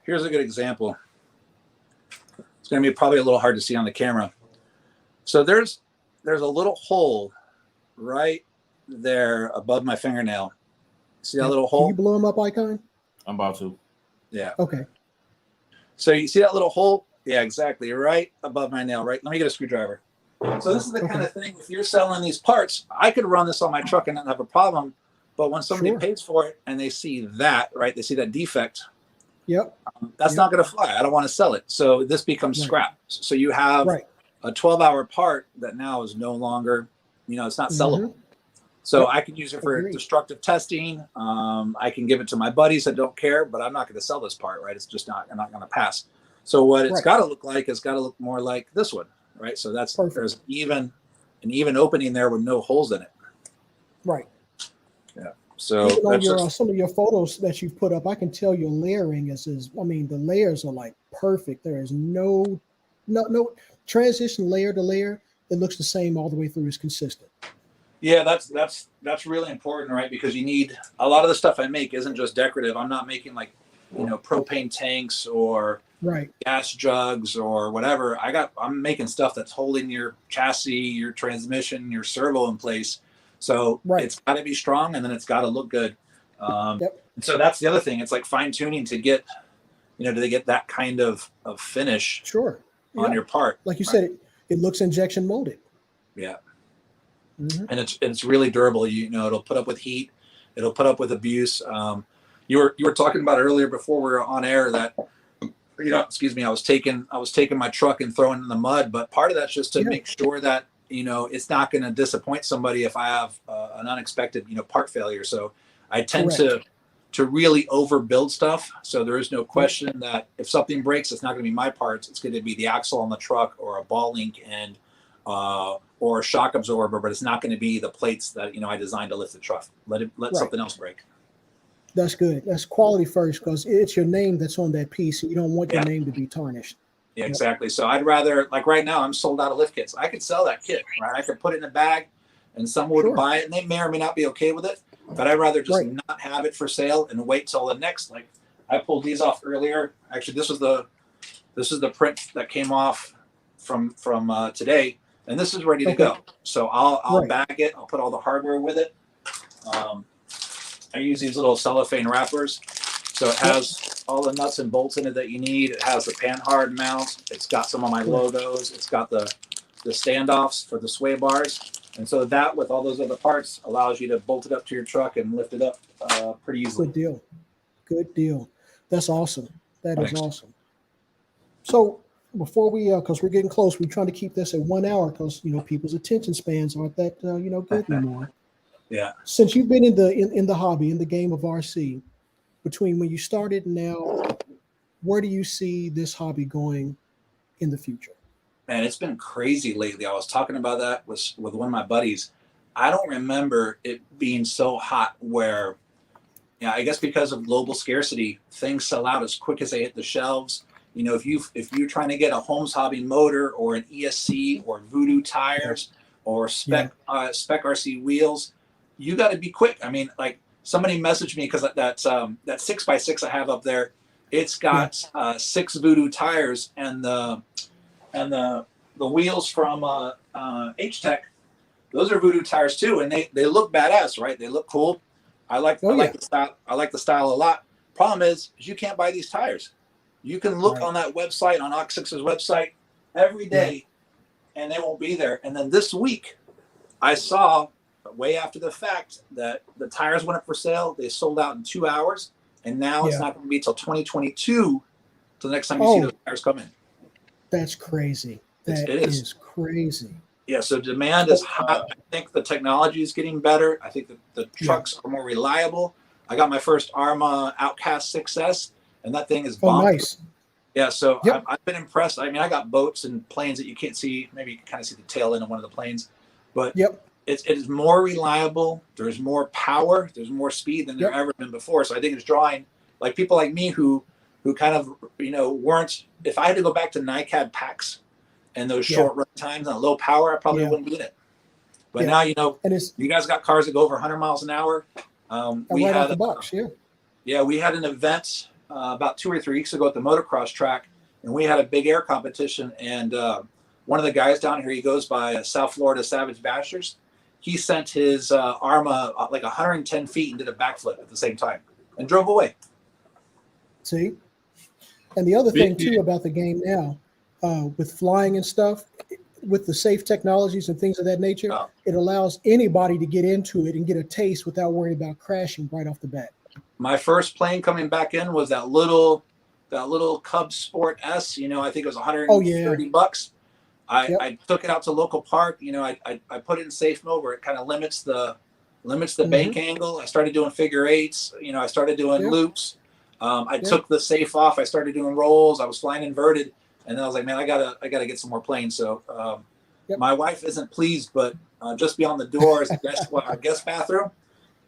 here's a good example. It's going to be probably a little hard to see on the camera. So there's a little hole right there above my fingernail. See that little hole? Can you blow them up, Icon? I'm about to. Yeah. Okay. So you see that little hole? Yeah, exactly. Right above my nail, right? Let me get a screwdriver. So this is the kind of thing, if you're selling these parts, I could run this on my truck and not have a problem. But when somebody pays for it and they see that, right, they see that defect, that's not going to fly. I don't want to sell it. So this becomes scrap. So you have a 12-hour part that now is no longer, you know, it's not sellable. So I can use it for destructive testing. I can give it to my buddies that don't care, but I'm not going to sell this part, right? It's just not going to pass. So what it's got to look like is got to look more like this one, right? So that's there's an even opening there with no holes in it. Right. Yeah. So that's on some of your photos that you've put up, I can tell your layering is I mean, the layers are like perfect. There is no transition layer to layer. It looks the same all the way through. It's consistent. Yeah, that's really important, right? Because you need a lot of the stuff I make isn't just decorative. I'm not making like, you know, propane tanks or gas jugs or whatever. I'm making stuff that's holding your chassis, your transmission, your servo in place. So it's got to be strong, and then it's got to look good. And so that's the other thing. It's like fine tuning to get, you know, to get that kind of finish on your part. Like you said, it looks injection molded. Yeah. And it's really durable. You know, it'll put up with heat. It'll put up with abuse. You were talking about earlier before we were on air that, you know, excuse me, I was taking my truck and throwing it in the mud, but part of that's just to make sure that, you know, it's not going to disappoint somebody if I have an unexpected, you know, part failure. So I tend to really overbuild stuff. So there is no question that if something breaks, it's not going to be my parts. It's going to be the axle on the truck or a ball link and or a shock absorber, but it's not going to be the plates that, you know, I designed to lift the truck. Let something else break. That's good. That's quality first, because it's your name that's on that piece. You don't want your name to be tarnished. Yeah, exactly. So I'd rather, like right now, I'm sold out of lift kits. I could sell that kit, right? I could put it in a bag and someone would buy it, and they may or may not be okay with it. But I'd rather just not have it for sale and wait till the next. Like I pulled these off earlier. Actually, this is the print that came off from today, and this is ready to go. So I'll bag it. I'll put all the hardware with it. I use these little cellophane wrappers, so it has all the nuts and bolts in it that you need. It has the pan-hard mount. It's got some of my logos. It's got the standoffs for the sway bars, and so that with all those other parts allows you to bolt it up to your truck and lift it up pretty easily. Good deal. Good deal. That's awesome. That is awesome. So before we, because we're getting close, we're trying to keep this at 1 hour because people's attention spans aren't that good anymore. Yeah. Since you've been in the hobby, in the game of RC, between when you started and now, where do you see this hobby going in the future? Man, it's been crazy lately. I was talking about that with one of my buddies. I don't remember it being so hot where, I guess because of global scarcity, things sell out as quick as they hit the shelves. If you're trying to get a Holmes Hobby motor or an ESC or Voodoo tires or spec RC wheels, you got to be quick. I mean, like somebody messaged me because that 6x6 I have up there, it's got 6 Voodoo tires and the wheels from H-Tech. Those are Voodoo tires too, and they look badass, right? They look cool. I like the style. I like the style a lot. Problem is you can't buy these tires. You can look on that website, on Ox6's website, every day, and they won't be there. And then this week, I saw way after the fact that the tires went up for sale. They sold out in 2 hours, and now it's not going to be until 2022 till the next time you see those tires come in. That's crazy. That is crazy. Yeah, so demand is hot. I think the technology is getting better. I think that the trucks are more reliable. I got my first Arma Outcast 6S, and that thing is bombed. Nice. Yeah, so I've been impressed. I mean, I got boats and planes that you can't see. Maybe you can kind of see the tail end of one of the planes. But it is more reliable. There's more power. There's more speed than there ever been before. So I think it's drawing like people like me who kind of, weren't. If I had to go back to NiCad packs and those short run times on low power, I probably wouldn't be in it. But now, you guys got cars that go over 100 miles an hour. We had the box, we had an event about 2 or 3 weeks ago at the motocross track, and we had a big air competition. And one of the guys down here, he goes by South Florida Savage Bashers. He sent his Arma like 110 feet and did a backflip at the same time and drove away. See? And the other thing, too, about the game now, with flying and stuff, with the safe technologies and things of that nature, it allows anybody to get into it and get a taste without worrying about crashing right off the bat. My first plane coming back in was that little Cub Sport S. I think it was $130. I took it out to local park. I put it in safe mode where it kind of limits the bank angle. I started doing figure eights. I started doing loops. I took the safe off. I started doing rolls. I was flying inverted, and then I was like, man, I gotta get some more planes. So my wife isn't pleased, but just beyond the door is our guest bathroom.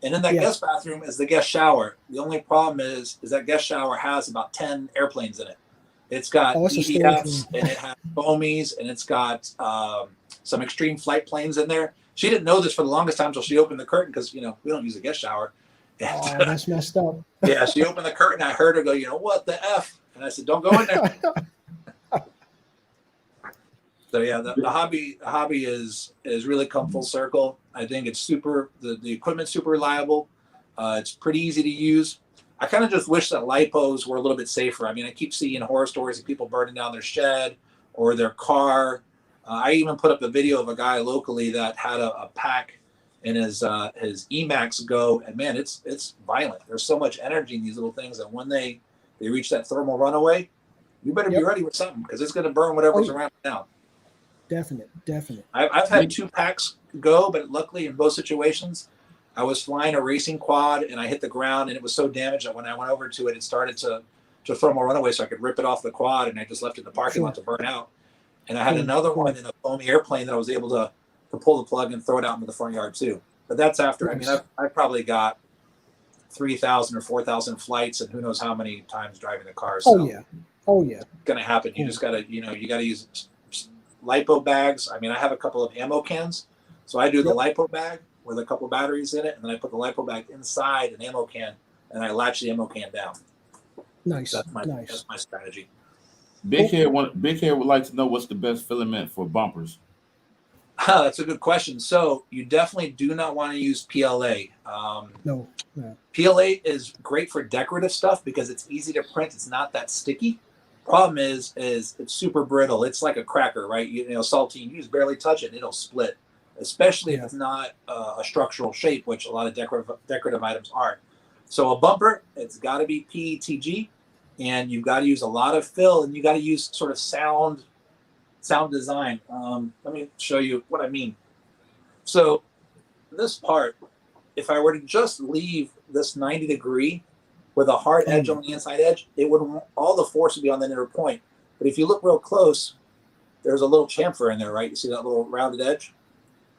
And in that guest bathroom is the guest shower. The only problem is that guest shower has about 10 airplanes in it. It's got EDFs, and it has foamies, and it's got some extreme flight planes in there. She didn't know this for the longest time until she opened the curtain because, we don't use a guest shower. And, that's messed up. She opened the curtain. I heard her go, what the F? And I said, don't go in there. So the hobby is really come full circle. I think it's the equipment's super reliable. It's pretty easy to use. I kind of just wish that lipos were a little bit safer. I mean, I keep seeing horror stories of people burning down their shed or their car. I even put up a video of a guy locally that had a pack in his Emax Go, and man, it's violent. There's so much energy in these little things that when they reach that thermal runaway, you better be ready with something because it's going to burn whatever's around now. Definitely. I've had 2 packs go, but luckily in both situations, I was flying a racing quad and I hit the ground and it was so damaged that when I went over to it, it started to thermal runaway, so I could rip it off the quad, and I just left it in the parking lot to burn out. And I had another one in a foamy airplane that I was able to pull the plug and throw it out into the front yard too. But that's after. I mean, I've probably got 3,000 or 4,000 flights and who knows how many times driving the car. So it's going to happen. You just got to, you got to use lipo bags. I mean, I have a couple of ammo cans. So I do the lipo bag with a couple batteries in it, and then I put the lipo bag inside an ammo can, and I latch the ammo can down. Nice. That's my strategy. Big Hair would like to know what's the best filament for bumpers. That's a good question. So you definitely do not want to use PLA. No. PLA is great for decorative stuff because it's easy to print. It's not that sticky. Problem is it's super brittle. It's like a cracker, right? You know, saltine. You just barely touch it, it'll split. Especially if it's not a structural shape, which a lot of decorative items aren't. So a bumper, it's got to be PETG, and you've got to use a lot of fill, and you got to use sort of sound design. Let me show you what I mean. So this part, if I were to just leave this 90-degree with a hard edge on the inside edge, it would, all the force would be on the inner point. But if you look real close, there's a little chamfer in there, right? You see that little rounded edge?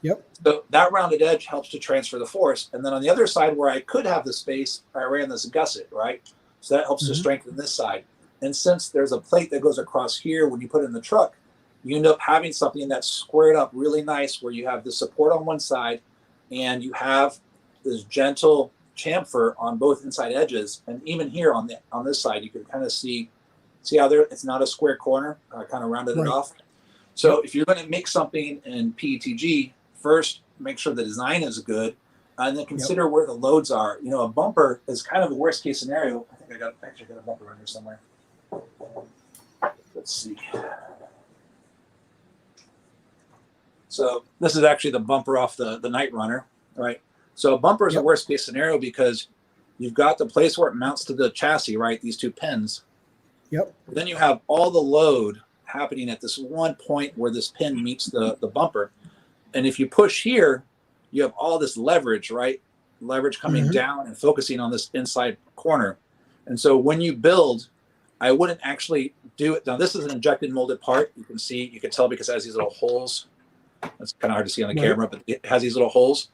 Yep. So that rounded edge helps to transfer the force. And then on the other side where I could have the space, I ran this gusset, right? So that helps to strengthen this side. And since there's a plate that goes across here, when you put it in the truck, you end up having something that's squared up really nice where you have the support on one side and you have this gentle chamfer on both inside edges. And even here on this side, you can kind of see how there, it's not a square corner. I kind of rounded it off. So if you're going to make something in PETG, first, make sure the design is good, and then consider where the loads are. You know, a bumper is kind of the worst case scenario. I think I got a bumper in here somewhere. Let's see. So this is actually the bumper off the Night Runner, right? So a bumper is the worst case scenario because you've got the place where it mounts to the chassis, right? These two pins. Yep. Then you have all the load happening at this one point where this pin meets the bumper. And if you push here, you have all this leverage, right? Leverage coming down and focusing on this inside corner. And so when you build, I wouldn't actually do it. Now, this is an injected molded part. You can tell because it has these little holes. That's kind of hard to see on the camera, but it has these little holes.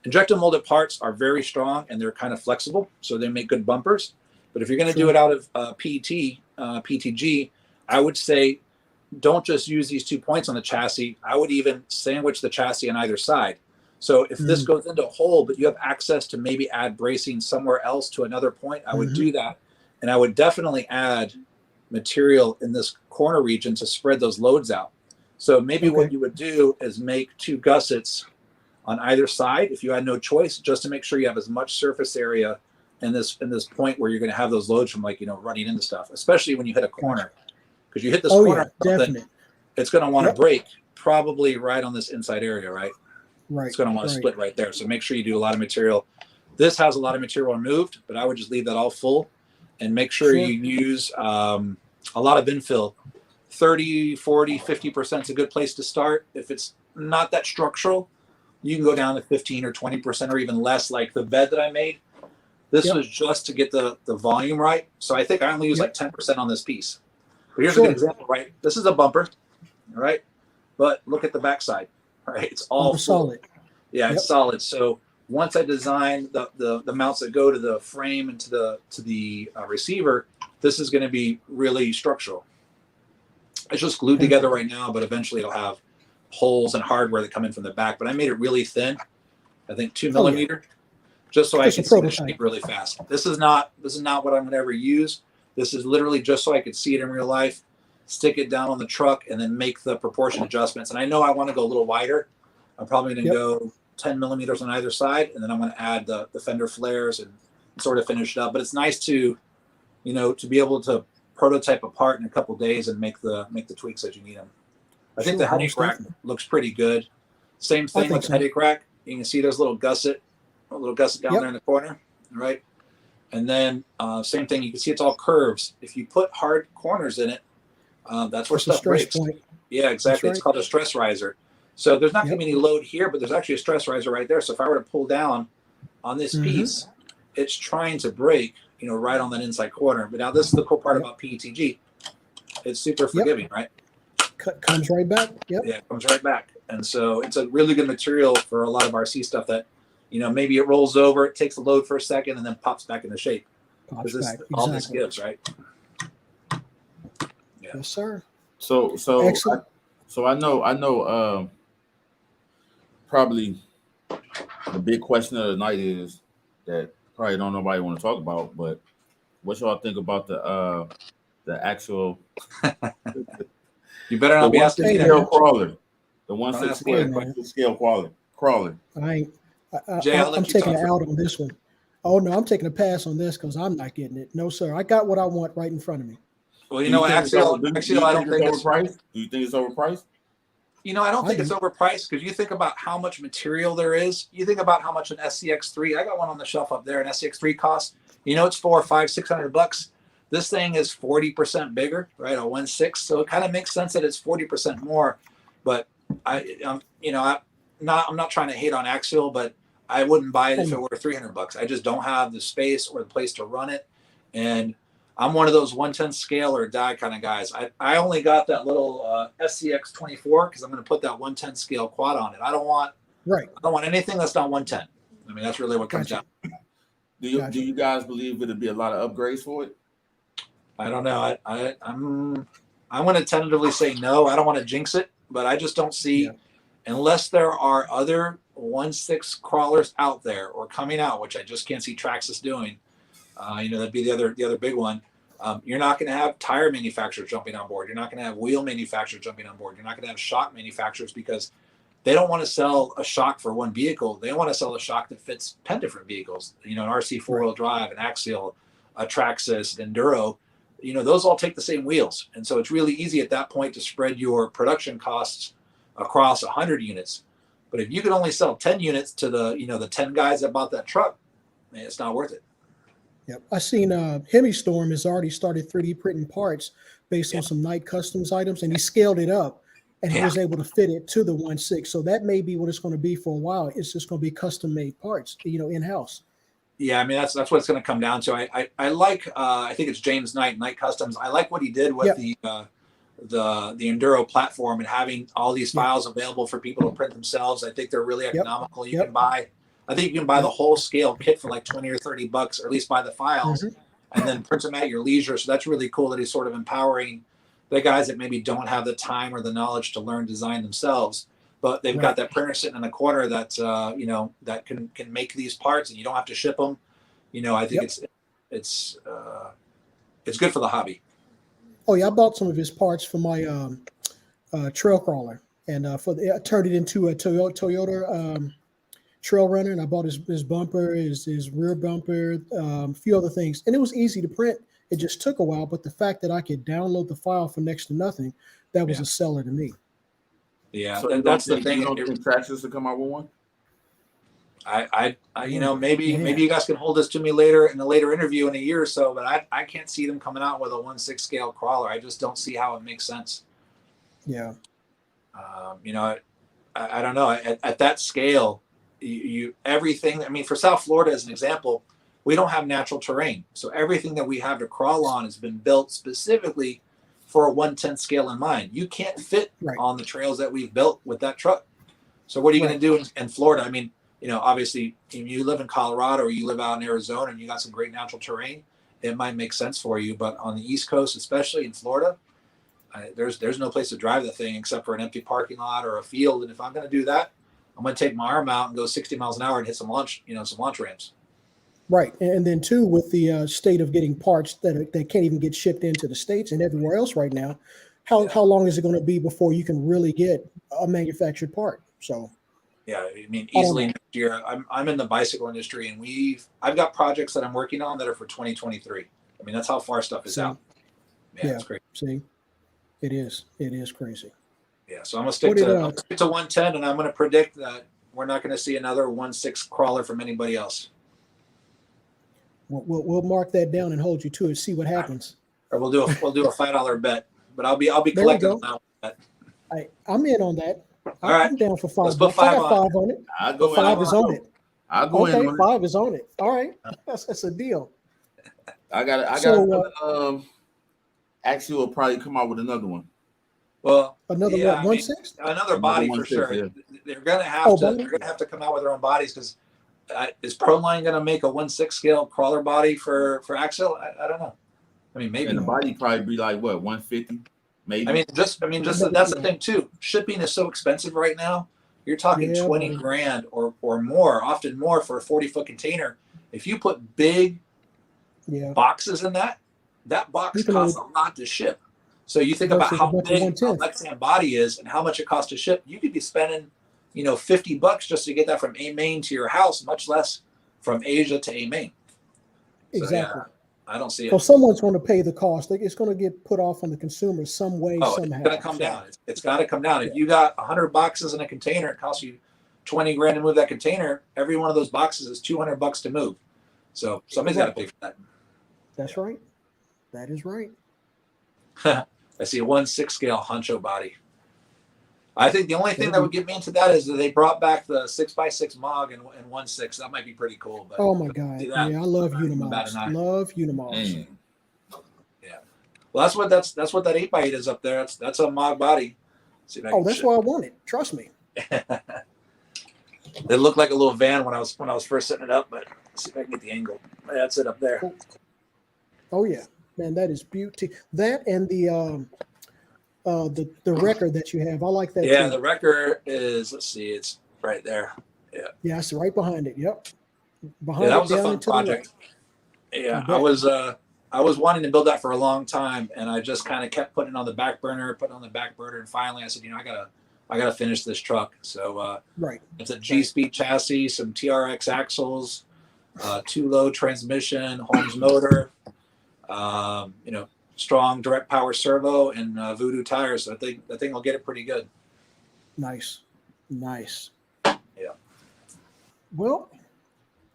Injected molded parts are very strong and they're kind of flexible, so they make good bumpers. But if you're going to do it out of PETG, I would say don't just use these 2 points on the chassis. I would even sandwich the chassis on either side. So if this goes into a hole, but you have access to maybe add bracing somewhere else to another point, I would do that. And I would definitely add material in this corner region to spread those loads out. So maybe what you would do is make 2 gussets on either side if you had no choice, just to make sure you have as much surface area in this point where you're going to have those loads from, like, you know, running into stuff, especially when you hit a corner. Because you hit this corner, it's going to want to break probably right on this inside area, right? Right. It's going to want to split right there. So make sure you do a lot of material. This has a lot of material removed, but I would just leave that all full and make sure you use a lot of infill. 30, 40, 50% is a good place to start. If it's not that structural, you can go down to 15 or 20% or even less, like the bed that I made. This was just to get the volume right. So I think I only use like 10% on this piece. But here's a good example, right? This is a bumper, all right? But look at the backside, right? It's all solid. Yeah, it's solid. So once I design the mounts that go to the frame and to the receiver, this is going to be really structural. It's just glued together right now, but eventually it'll have holes and hardware that come in from the back. But I made it really thin, I think 2 millimeter, just so I can see the shape really fast. This is not what I'm going to ever use. This is literally just so I could see it in real life, stick it down on the truck, and then make the proportion adjustments. And I know I want to go a little wider. I'm probably going to go 10 millimeters on either side, and then I'm going to add the fender flares and sort of finish it up. But it's nice to, you know, to be able to prototype a part in a couple days and make the tweaks as you need them. I think the headache rack looks pretty good. Same thing with the headache rack. You can see there's a little gusset down there in the corner, right? And then same thing, you can see it's all curves. If you put hard corners in it, that's where stuff breaks. Yeah, exactly. It's called a stress riser. So there's not going to be any load here, but there's actually a stress riser right there. So if I were to pull down on this piece, it's trying to break, you know, right on that inside corner. But now this is the cool part about PETG. It's super forgiving, right? Comes right back. Yeah, it comes right back. And so it's a really good material for a lot of RC stuff that, you know, maybe it rolls over, it takes a load for a second, and then pops back into shape. All this gives, right? Yeah. Yes, sir. So I know. Probably the big question of the night is that probably don't nobody want to talk about, but what y'all think about The actual. You better The not be one asking six me Hey, scale man. that. crawler. The one Don't six ask me Hey, that man. scale crawler. I ain't. Jay, I'll I'm let you taking talk. it out on this one. Oh no, I'm taking a pass on this because I'm not getting it. No, sir. I got what I want right in front of me. Well, Do you you know what, think it's over, Axial, I don't think it's. overpriced? Do you think it's overpriced? I don't I think it's do. overpriced because you think about how much material there is. You think about how much an SCX3. I got one on the shelf up there. An SCX3 costs. It's $400, $500, $600. This thing is 40% bigger, right? A 1.6. So it kind of makes sense that it's 40% more. But I'm not trying to hate on Axial, but I wouldn't buy it Oh if it no. were $300. I just don't have the space or the place to run it, and I'm one of those 110 scale or die kind of guys. I only got that little SCX 24 because I'm going to put that 110 scale quad on it. I don't want Right. anything that's not 110. I mean, that's really what comes Gotcha. down. Do you guys believe it'll be a lot of upgrades for it? I don't know. I'm going to tentatively say no. I don't want to jinx it, but I just don't see, unless there are other 1.6 crawlers out there or coming out, which I just can't see Traxxas doing. That'd be the other big one. You're not going to have tire manufacturers jumping on board. You're not going to have wheel manufacturers jumping on board. You're not going to have shock manufacturers because they don't want to sell a shock for one vehicle. They want to sell a shock that fits 10 different vehicles. An RC four-wheel drive, an Axial, a Traxxas, an Enduro. Those all take the same wheels. And so it's really easy at that point to spread your production costs across 100 units. But if you can only sell 10 units to the 10 guys that bought that truck, man, it's not worth it. Yep. I seen Storm has already started 3D printing parts based on some Night Customs items, and he scaled it up, and he was able to fit it to the 1.6. So that may be what it's going to be for a while. It's just going to be custom made parts, in house. Yeah, I mean that's what it's going to come down to. I like I think it's James Night Customs. I like what he did with the Enduro platform and having all these files available for people to print themselves. I think they're really economical. You can buy. I think you can buy the whole scale kit for like $20 or $30, or at least buy the files and then print them at your leisure. So that's really cool that he's sort of empowering the guys that maybe don't have the time or the knowledge to learn design themselves, but they've got that printer sitting in the corner that that can make these parts and you don't have to ship them. I think it's good for the hobby. Oh yeah, I bought some of his parts for my trail crawler, and I turned it into a Toyota trail runner, and I bought his bumper, his rear bumper, a few other things, and it was easy to print. It just took a while, but the fact that I could download the file for next to nothing, that was a seller to me. Yeah, so that's the thing. You don't think Traxxas to come out with one? Maybe you guys can hold this to me later in a later interview in a year or so, but I can't see them coming out with a 1.6 scale crawler. I just don't see how it makes sense. Yeah. I don't know. At that scale, everything. I mean, for South Florida as an example, we don't have natural terrain, so everything that we have to crawl on has been built specifically for a 1/10 scale in mind. You can't fit on the trails that we've built with that truck. So what are you going to do in Florida? I mean, obviously, if you live in Colorado or you live out in Arizona and you got some great natural terrain, it might make sense for you. But on the East Coast, especially in Florida, there's no place to drive the thing except for an empty parking lot or a field. And if I'm going to do that, I'm going to take my arm out and go 60 miles an hour and hit some launch ramps. Right, and then too, with the state of getting parts that can't even get shipped into the States and everywhere else right now, how long is it going to be before you can really get a manufactured part? So, yeah, I mean, easily next year. I'm in the bicycle industry, and I've got projects that I'm working on that are for 2023. I mean, that's how far stuff is out. Man, it's crazy. See, it is crazy. Yeah, so I'm gonna stick to 110, and I'm gonna predict that we're not going to see another 1.6 crawler from anybody else. We'll mark that down and hold you to it. See what happens. Or we'll do a $5 bet, but I'll be collecting on that. I'm in on that. All right, I'm down for $5. Let's put 5 I got on. 5 on it. I'll go 5 is on it. I'll go in. Okay, 5 is on it. All right, that's a deal. I got Axial will probably come out with another one. Well, another 1.6, another body for sure. Yeah. They're gonna have to come out with their own bodies because is Proline gonna make a 1.6 scale crawler body for Axial? I don't know. I mean, maybe. And the body probably be like what, 150, maybe. I mean, just that's the thing too. Shipping is so expensive right now. You're talking 20 grand or more, often more for a 40-foot container. If you put big boxes in that, that box You can costs only- a lot to ship. So you think about versus how a bunch of big a 110. Lexan body is and how much it costs to ship. You could be spending, $50 just to get that from A Main to your house, much less from Asia to A Main. So, Exactly. yeah, I don't see So it. someone's going to pay the cost. Like, it's going to get put off on the consumer some way, Oh, somehow. it's going to come So, down. It's got to come down. Yeah. If you got 100 boxes in a container, it costs you 20 grand to move that container. Every one of those boxes is $200 to move. So somebody's got to pay for that. That's right. That is right. I see a 1/6 scale honcho body. I think the only thing that would get me into that is that they brought back the 6x6 Mog in 1/6. That might be pretty cool. But Oh my God. see Yeah, that, I love I'm not Unimogs. an eye. Love Unimogs. Man. Yeah. Well, that's what that 8x8 is up there. That's a Mog body. See if I Oh, can that's show- why I want it. Trust me. It looked like a little van when I was first setting it up, but let's see if I can get the angle. That's it up there. Oh yeah, man, that is beauty. That and the record that you have, I like that Yeah, too. the record is, let's see, it's right there. Yeah, it's right behind it. Yep, behind Yeah, that it was a down fun into project. the right. Yeah, I I was wanting to build that for a long time, and I just kind of kept putting it on the back burner, and finally I said, I gotta finish this truck. So Right. it's a G-Speed chassis, some TRX axles, 2-low transmission, Holmes motor, strong direct power servo, and Voodoo tires. So I think the thing will get it pretty good. Nice. Yeah. Well,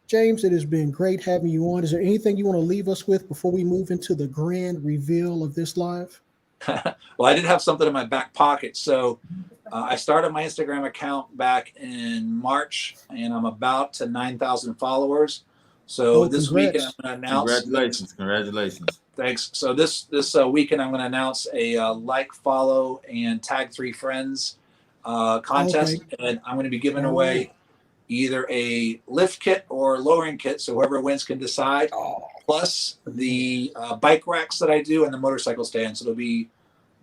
James, it has been great having you on. Is there anything you want to leave us with before we move into the grand reveal of this live? Well, I did have something in my back pocket. So I started my Instagram account back in March, and I'm about to 9,000 followers. So this weekend I'm going to announce. Congratulations. Thanks. So this weekend I'm going to announce a like, follow, and tag 3 friends contest, and I'm going to be giving away either a lift kit or lowering kit, so whoever wins can decide. Plus the bike racks that I do and the motorcycle stand. So it'll be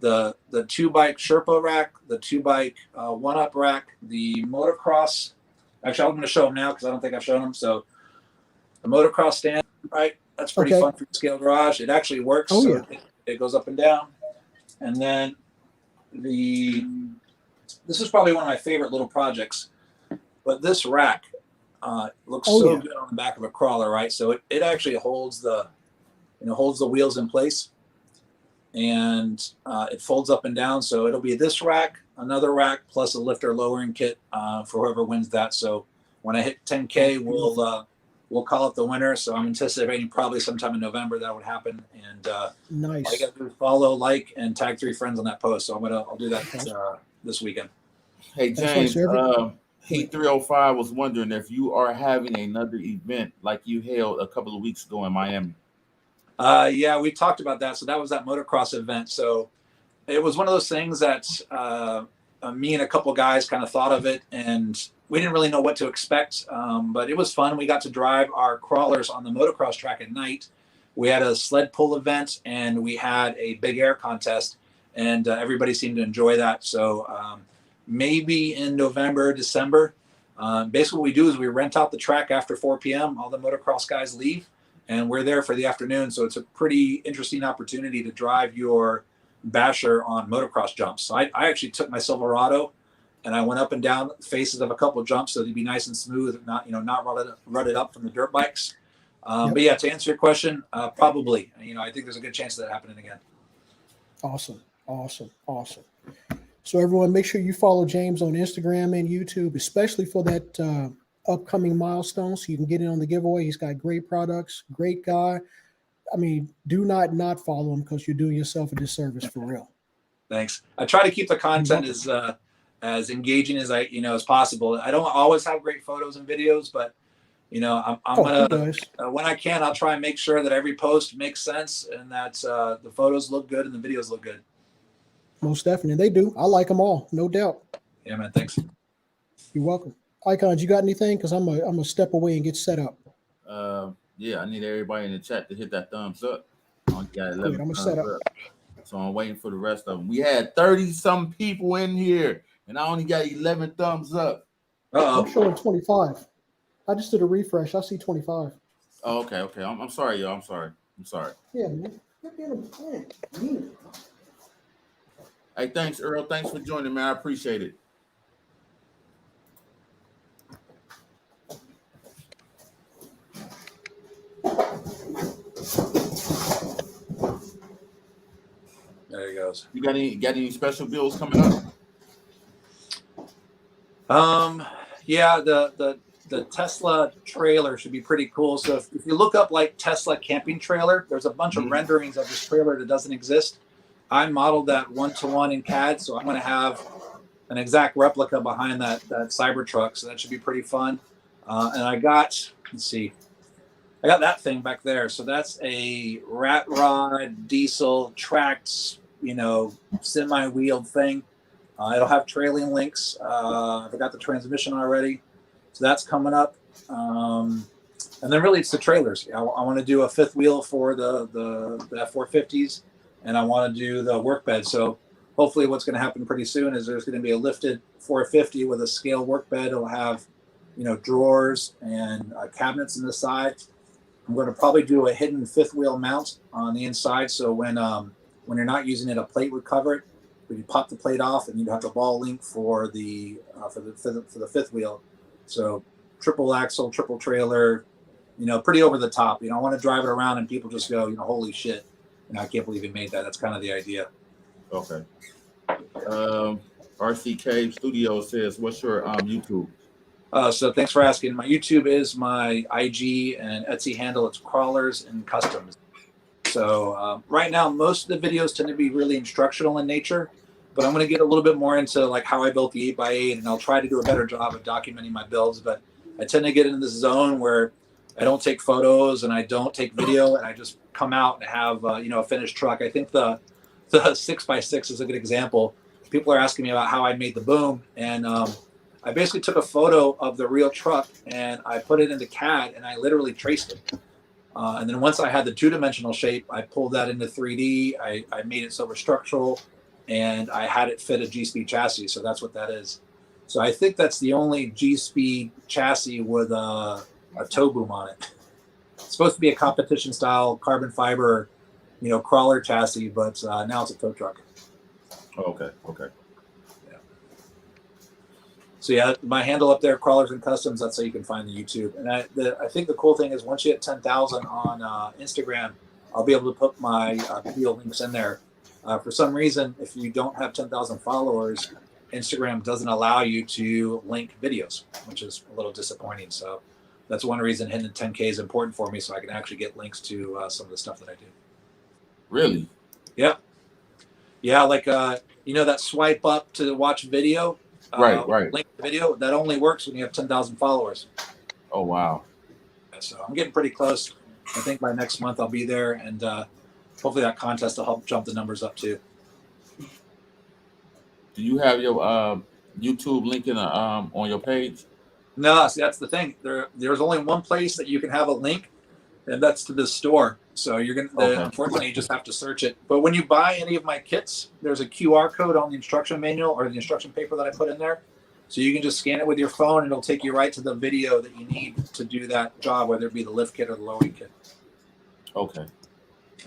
the 2-bike Sherpa rack, the 2-bike 1-up rack, the motocross. Actually, I'm going to show them now because I don't think I've shown them. So the motocross stand, right? That's pretty fun for Scale Garage. It actually works. It goes up and down. And then this is probably one of my favorite little projects. But this rack looks good on the back of a crawler, right? So it actually holds the wheels in place, and it folds up and down. So it'll be this rack, another rack, plus a lifter lowering kit for whoever wins that. So when I hit 10K, we'll call it the winner. So I'm anticipating probably sometime in November that would happen. And nice. All you got to do is follow, like, and tag 3 friends on that post. So I'll do that this weekend. Hey James, Heat 305 was wondering if you are having another event like you held a couple of weeks ago in Miami. Yeah, we talked about that. So that was that motocross event. So it was one of those things that me and a couple guys kind of thought of it, and we didn't really know what to expect. But it was fun. We got to drive our crawlers on the motocross track at night. We had a sled pull event, and we had a big air contest, and everybody seemed to enjoy that. So maybe in November, December. Basically what we do is we rent out the track after 4 p.m. All the motocross guys leave, and we're there for the afternoon. So it's a pretty interesting opportunity to drive your basher on motocross jumps. So I actually took my Silverado and I went up and down faces of a couple of jumps so they'd be nice and smooth, not rutted up from the dirt bikes. But yeah, to answer your question, probably. I think there's a good chance of that happening again. Awesome. So everyone, make sure you follow James on Instagram and YouTube, especially for that upcoming milestone, so you can get in on the giveaway. He's got great products, great guy. I mean, do not follow him because you're doing yourself a disservice for real. Thanks. I try to keep the content as engaging as as possible. I don't always have great photos and videos, but I'm gonna when I can, I'll try and make sure that every post makes sense and that the photos look good and the videos look good. Most definitely. They do. I like them all, no doubt. Yeah, man. Thanks. You're welcome. Icons, you got anything? Because I'm gonna step away and get set up. Yeah, I need everybody in the chat to hit that thumbs up. I only got 11 I'm gonna set up. So I'm waiting for the rest of them. We had 30-some people in here, and I only got 11 thumbs up. I'm showing 25. I just did a refresh. I see 25. Oh, okay. I'm sorry, y'all. I'm sorry. Yeah, man. Hey, thanks, Earl. Thanks for joining, man. I appreciate it. There he goes. You got any special builds coming up? Yeah, the Tesla trailer should be pretty cool. So if you look up like Tesla camping trailer, there's a bunch of renderings of this trailer that doesn't exist. I modeled that 1-to-1 in CAD, so I'm going to have an exact replica behind that Cybertruck. So that should be pretty fun. And I got, let's see, I got that thing back there. So that's a rat rod diesel tracked, semi-wheeled thing. It'll have trailing links. I forgot the transmission already. So that's coming up. And then really it's the trailers. I want to do a fifth wheel for the F450s, and I want to do the work bed. So hopefully what's going to happen pretty soon is there's going to be a lifted 450 with a scale work bed. It'll have, drawers and cabinets in the side. I'm going to probably do a hidden fifth wheel mount on the inside. So when you're not using it, a plate would cover it. But you pop the plate off, and you'd have the ball link for the fifth wheel. So triple axle, triple trailer, pretty over the top. I want to drive it around and people just go, holy shit, I can't believe he made that. That's kind of the idea. Okay. RCK Studio says, "What's your YouTube?" So thanks for asking. My YouTube is my IG and Etsy handle. It's Crawlers and Customs. So right now, most of the videos tend to be really instructional in nature, but I'm going to get a little bit more into like how I built the 8x8, and I'll try to do a better job of documenting my builds. But I tend to get into this zone where I don't take photos and I don't take video, and I just come out and have a finished truck. I think the 6x6 is a good example. People are asking me about how I made the boom, and I basically took a photo of the real truck and I put it into CAD and I literally traced it. And then once I had the two-dimensional shape, I pulled that into 3D. I made it so it was structural, and I had it fit a G-Speed chassis. So that's what that is. So I think that's the only G-Speed chassis with a tow boom on it. It's supposed to be a competition-style carbon fiber, crawler chassis, but now it's a tow truck. Okay. So yeah, my handle up there, Crawlers and Customs, that's how you can find the YouTube. And I think the cool thing is once you hit 10,000 on Instagram, I'll be able to put my video links in there. For some reason, if you don't have 10,000 followers, Instagram doesn't allow you to link videos, which is a little disappointing. So that's one reason hitting 10K is important for me, so I can actually get links to some of the stuff that I do. Really? Yeah. Yeah, like, that swipe up to watch video. Right. Link video, that only works when you have 10,000 followers. Oh, wow. So I'm getting pretty close. I think by next month I'll be there, and hopefully that contest will help jump the numbers up too. Do you have your YouTube link on your page? No, see, that's the thing. There's only one place that you can have a link, and that's to the store. So you're unfortunately, you just have to search it. But when you buy any of my kits, there's a QR code on the instruction manual or the instruction paper that I put in there. So you can just scan it with your phone, and it'll take you right to the video that you need to do that job, whether it be the lift kit or the lowering kit. Okay.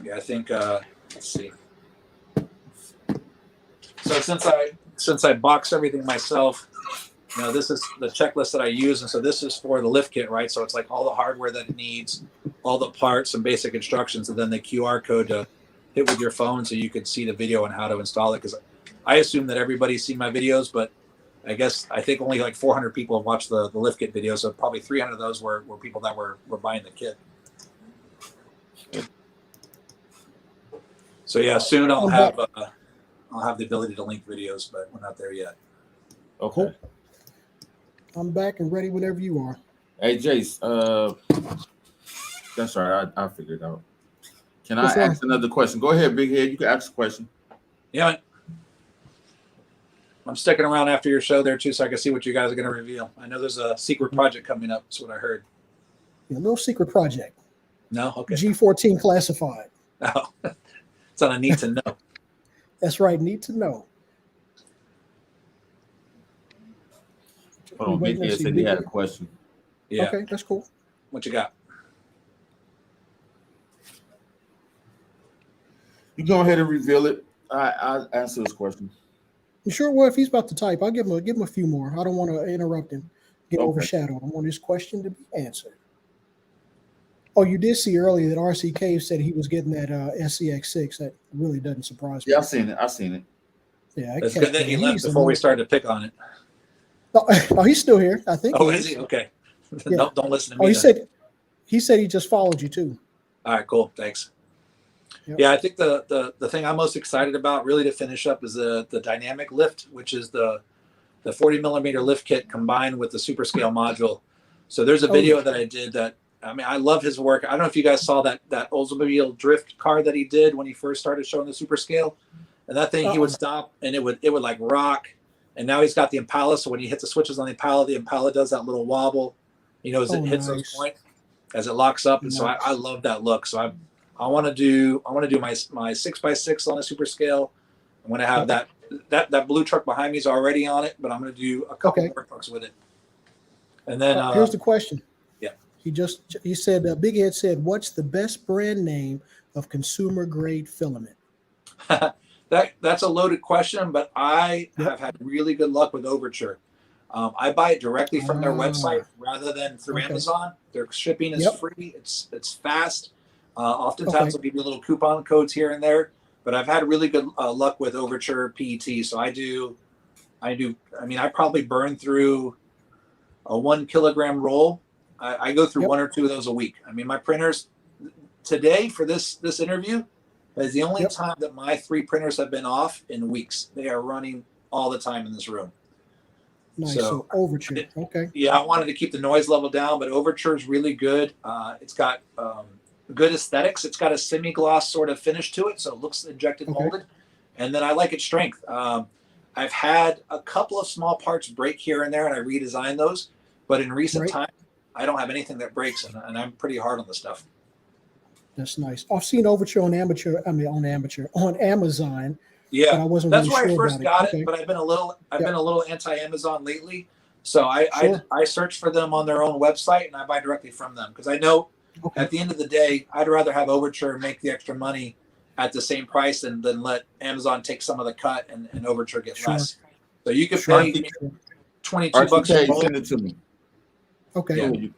Yeah, I think. Let's see. So since I box everything myself, this is the checklist that I use, and so this is for the lift kit, right? So it's like all the hardware that it needs, all the parts and basic instructions, and then the QR code to hit with your phone so you could see the video and how to install it. Because I assume that everybody's seen my videos, but I think only like 400 people have watched the lift kit video, so probably 300 of those were people that were buying the kit. So yeah, soon I'll have the ability to link videos, but we're not there yet. Okay. I'm back and ready whenever you are. Hey, Jace, that's all right. I figured it out. Can I ask another question? Go ahead, Big Head. You can ask a question. Yeah. I'm sticking around after your show there, too, so I can see what you guys are going to reveal. I know there's a secret project coming up. That's what I heard. Yeah, a little secret project. No? Okay. G14 classified. Oh, it's on a need to know. That's right. Need to know. Hold on. Big Head said he had a question. Yeah. Okay, that's cool. What you got? You go ahead and reveal it. I'll answer this question. You sure? Well, if he's about to type, I'll give him a few more. I don't want to interrupt him, get overshadowed. I want his question to be answered. Oh, you did see earlier that RC Cave said he was getting that SCX6. That really doesn't surprise me. Yeah, I've seen it. Yeah, it's good that he left before we started to pick on it. Oh, he's still here. I think. Oh, is he? Okay. Yeah. No, don't listen to me. He said he just followed you too. All right, cool. Thanks. Yep. Yeah, I think the thing I'm most excited about, really, to finish up, is the dynamic lift, which is the 40 millimeter lift kit combined with the super scale module. So there's a video that I did that. I mean, I love his work. I don't know if you guys saw that Oldsmobile drift car that he did when he first started showing the super scale. And that thing, he would stop and it would like rock. And now he's got the Impala. So when he hits the switches on the Impala does that little wobble, as it hits those points, as it locks up. And so I love that look. So I want to do my 6x6 on a super scale. I'm going to have that blue truck behind me is already on it, but I'm going to do a couple more trucks with it. And then here's the question. Yeah. He said, Big Ed said, what's the best brand name of consumer grade filament? That's a loaded question, but I have had really good luck with Overture. I buy it directly from their website rather than through Amazon. Their shipping is free. It's fast. Oftentimes they'll give you little coupon codes here and there, but I've had really good luck with Overture PET. So I mean, I probably burn through a 1 kilogram roll. I go through 1 or 2 of those a week. I mean, my printers today for this interview is the only time that my 3 printers have been off in weeks. They are running all the time in this room. Nice. So Overture. Yeah, I wanted to keep the noise level down, but Overture is really good. It's got good aesthetics. It's got a semi-gloss sort of finish to it, so it looks injected molded. And then I like its strength. I've had a couple of small parts break here and there, and I redesigned those. But in recent time, I don't have anything that breaks, and I'm pretty hard on the stuff. That's nice. I've seen Overture on Amazon. Yeah, but I wasn't that's really where sure I first got it. But I've been a little anti-Amazon lately. So I search for them on their own website, and I buy directly from them because I know at the end of the day, I'd rather have Overture make the extra money at the same price than let Amazon take some of the cut and Overture get less. So you could pay $22 a roll. Send it to me. Okay.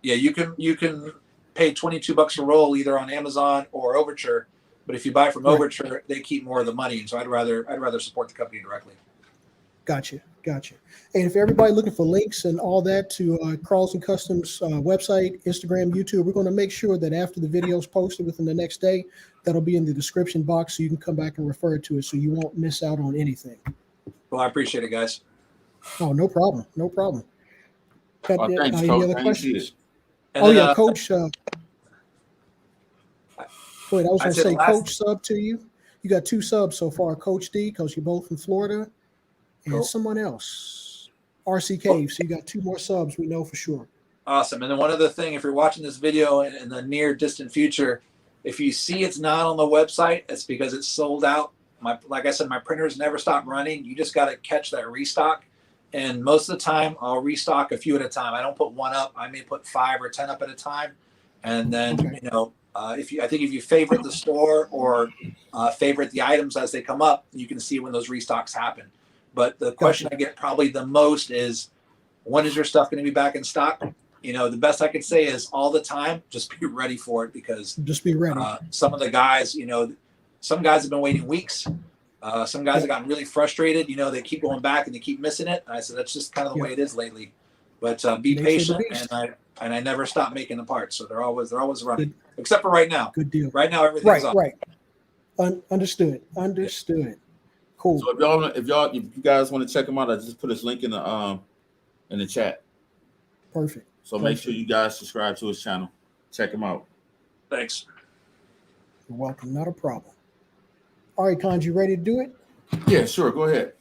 Yeah, you can pay $22 a roll either on Amazon or Overture, but if you buy from Overture, they keep more of the money. And so I'd rather support the company directly. Gotcha. And if everybody looking for links and all that to Carlson Customs website, Instagram, YouTube, we're going to make sure that after the video is posted within the next day, that'll be in the description box so you can come back and refer to it so you won't miss out on anything. Well, I appreciate it, guys. Oh, no problem. Thanks, any Coach. other questions? Then, Coach. Wait, I was going to say, Coach sub to you. You got 2 subs so far, Coach D, because you're both from Florida, and someone else, RC Cave. So you got 2 more subs. We know for sure. Awesome. And then one other thing, if you're watching this video in the near distant future, if you see it's not on the website, it's because it's sold out. Like I said, my printers never stop running. You just got to catch that restock. And most of the time, I'll restock a few at a time. I don't put 1 up. I may put 5 or 10 up at a time. And then, if you favorite the store or favorite the items as they come up, you can see when those restocks happen. But the question I get probably the most is, when is your stuff going to be back in stock? The best I could say is all the time. Just be ready for it because just be ready. Some of the guys, some guys have been waiting weeks. Some guys have gotten really frustrated. They keep going back and they keep missing it. And I said, that's just kind of the way it is lately. But be patient, and I never stop making the parts. So they're always running, except for right now. Good deal. Right now, everything's up. Right. Understood. Cool. So if you guys want to check him out, I just put his link in the chat. Perfect. So make sure you guys subscribe to his channel. Check him out. Thanks. You're welcome. Not a problem. All right, Conj, you ready to do it? Yeah, sure. Go ahead.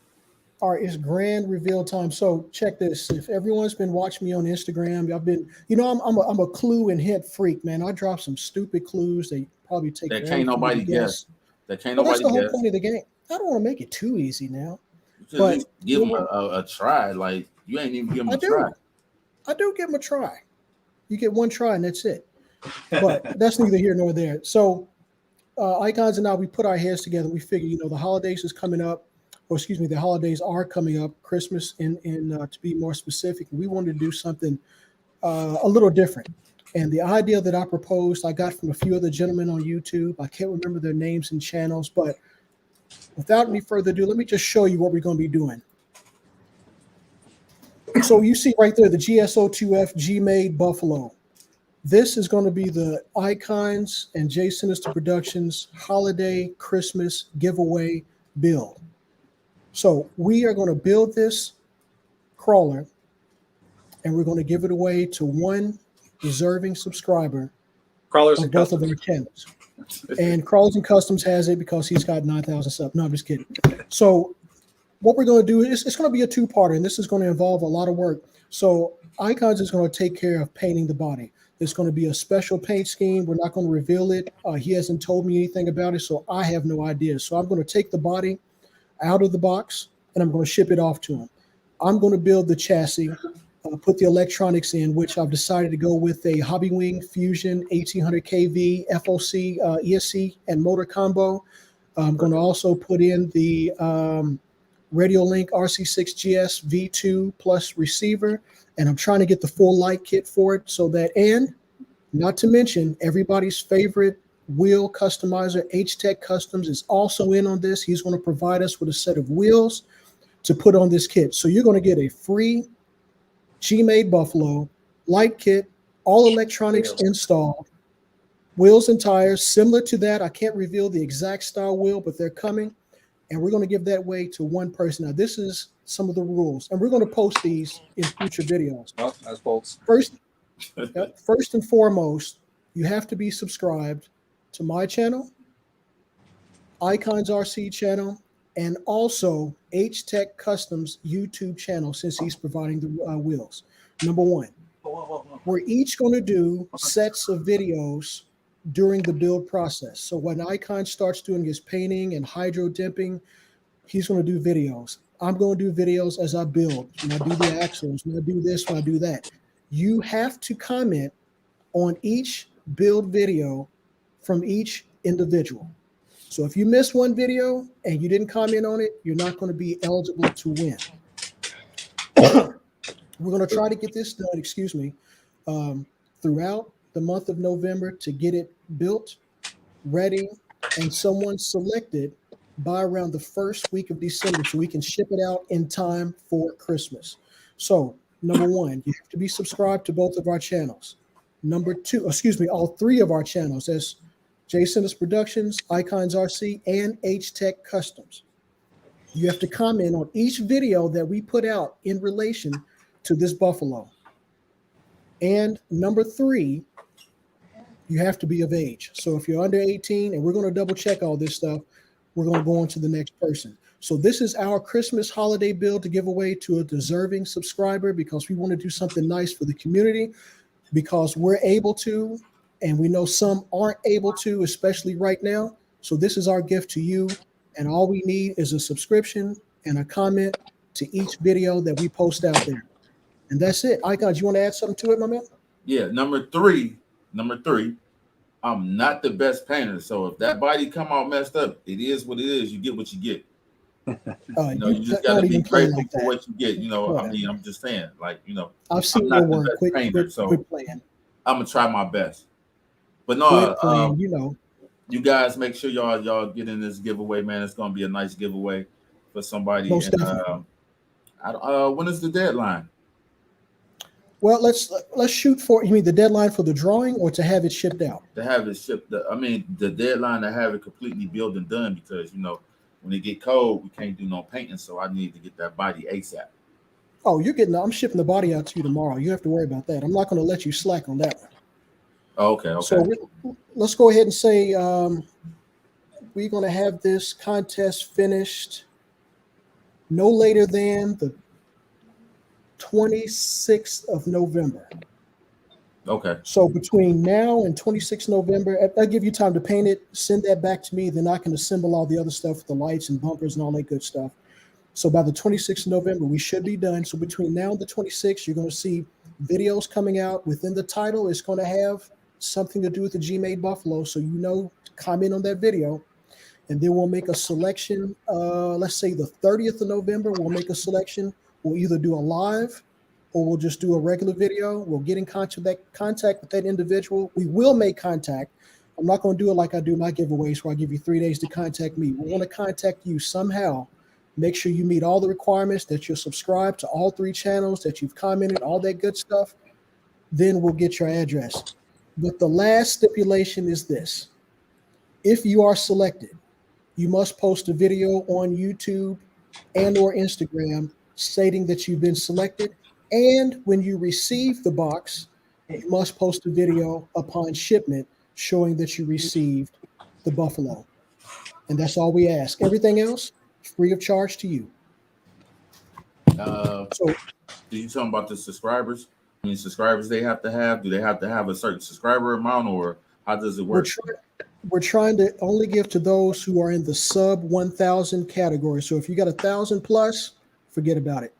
All right, it's grand reveal time. So check this. If everyone's been watching me on Instagram, I've been, I'm a clue and hint freak, man. I drop some stupid clues. They probably take that can't nobody guess. That's the whole point of the game. I don't want to make it too easy now. But give them a try. Like, you ain't even give them a try. I do give them a try. You get 1 try and that's it. But that's neither here nor there. So Icons and I, we put our heads together. We figured, the holidays is coming up, or excuse me, the holidays are coming up, Christmas, and to be more specific, we wanted to do something a little different. And the idea that I proposed, I got from a few other gentlemen on YouTube. I can't remember their names and channels, but without any further ado, let me just show you what we're going to be doing. So you see right there, the GSO2F GMade Buffalo. This is going to be the Icons and Sinista Productions holiday Christmas giveaway build. So we are going to build this crawler, and we're going to give it away to one deserving subscriber Crawlers of and both of Customs. our channels. And Crawlers and Customs has it because he's got 9,000 subs. No, I'm just kidding. So what we're going to do is it's going to be a two-parter, and this is going to involve a lot of work. So Icons is going to take care of painting the body. There's going to be a special paint scheme. We're not going to reveal it. He hasn't told me anything about it, so I have no idea. So I'm going to take the body out of the box, and I'm going to ship it off to him. I'm going to build the chassis, put the electronics in, which I've decided to go with a Hobbywing Fusion 1800 kV FOC ESC and motor combo. I'm going to also put in the Radiolink RC6GS V2 plus receiver, and I'm trying to get the full light kit for it so that, and not to mention, everybody's favorite wheel customizer, H-Tech Customs, is also in on this. He's going to provide us with a set of wheels to put on this kit. So you're going to get a free GMade Buffalo light kit, all electronics installed, wheels and tires similar to that. I can't reveal the exact style wheel, but they're coming, and we're going to give that way to one person. Now, this is some of the rules, and we're going to post these in future videos. Oh, that's bolts. First and foremost, you have to be subscribed to my channel, Icons RC channel, and also H-Tech Customs YouTube channel, since he's providing the wheels. Number one, we're each going to do sets of videos during the build process. So when Icon starts doing his painting and hydro dipping, he's going to do videos. I'm going to do videos as I build. When I do the axles, when I do this, when I do that. You have to comment on each build video from each individual. So if you miss one video and you didn't comment on it, you're not going to be eligible to win. We're going to try to get this done, throughout the month of November to get it built, ready, and someone selected by around the first week of December so we can ship it out in time for Christmas. So, number one, you have to be subscribed to both of our channels. Number two, all three of our channels. That's Sinista Productions, Icons RC, and H-Tech Customs. You have to comment on each video that we put out in relation to this Buffalo. And number three, you have to be of age. So if you're under 18, and we're going to double check all this stuff, we're going to go on to the next person. So this is our Christmas holiday build to give away to a deserving subscriber, because we want to do something nice for the community, because we're able to, and we know some aren't able to, especially right now. So this is our gift to you. And all we need is a subscription and a comment to each video that we post out there. And that's it. Icons, you want to add something to it, my man? Yeah, number three, I'm not the best painter. So if that body come out messed up, it is what it is. You get what you get. You just got to be grateful for what you get. I'm just saying, I've seen I'm not your the work. best painter, so quit playing. I'm going to try my best. But no, playing, you guys make sure y'all get in this giveaway, man. It's going to be a nice giveaway for somebody. Most definitely. When is the deadline? Well, let's shoot for, you mean the deadline for the drawing or to have it shipped out? To have it shipped. The deadline to have it completely built and done, because, when it get cold, we can't do no painting. So I need to get that body ASAP. Oh, I'm shipping the body out to you tomorrow. You have to worry about that. I'm not going to let you slack on that one. Okay. So let's go ahead and say we're going to have this contest finished no later than the 26th of November. Okay. So between now and 26th November, I'll give you time to paint it, send that back to me, then I can assemble all the other stuff with the lights and bumpers and all that good stuff. So by the 26th of November, we should be done. So between now and the 26th, you're going to see videos coming out. Within the title, it's going to have something to do with the GMade Buffalo, so comment on that video, and then we'll make a selection. Let's say the 30th of November, we'll make a selection. We'll either do a live or we'll just do a regular video. We'll get in contact with that individual. We will make contact. I'm not going to do it like I do my giveaways where I give you 3 days to contact me. We want to contact you somehow. Make sure you meet all the requirements, that you're subscribed to all 3 channels, that you've commented, all that good stuff. Then we'll get your address. But the last stipulation is this. If you are selected, you must post a video on YouTube and or Instagram stating that you've been selected. And when you receive the box, you must post a video upon shipment showing that you received the Buffalo. And that's all we ask. Everything else, free of charge to you. So, did you tell them about the subscribers? I mean, subscribers they have to have? Do they have to have a certain subscriber amount, or how does it work? We're trying to only give to those who are in the sub 1,000 category. So if you got 1,000 plus, forget about it.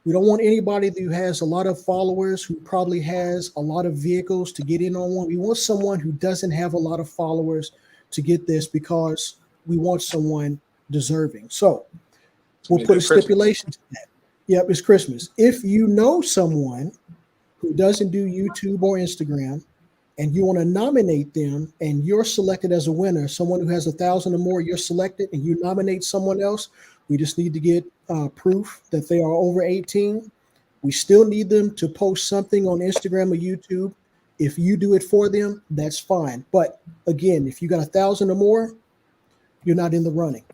We don't want anybody who has a lot of followers, who probably has a lot of vehicles to get in on one. We want someone who doesn't have a lot of followers to get this, because we want someone deserving. So we'll put a stipulation to that. Yep, it's Christmas. If you know someone who doesn't do YouTube or Instagram and you want to nominate them and you're selected as a winner, someone who has 1,000 or more, you're selected and you nominate someone else, we just need to get proof that they are over 18. We still need them to post something on Instagram or YouTube. If you do it for them, that's fine. But again, if you got 1,000 or more, you're not in the running.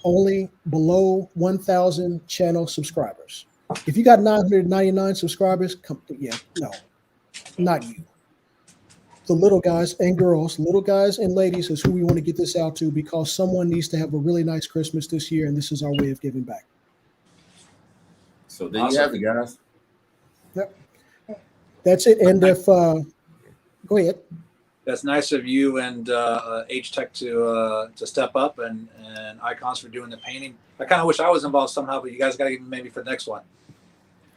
Only below 1,000 channel subscribers. If you got 999 subscribers, no, not you. The little guys and girls, little guys and ladies is who we want to get this out to, because someone needs to have a really nice Christmas this year, and this is our way of giving back. So there you have it, guys. Yep. That's it. And if go ahead. That's nice of you and H-Tech to step up, and Icons for doing the painting. I kind of wish I was involved somehow, but you guys got to give me maybe for the next one.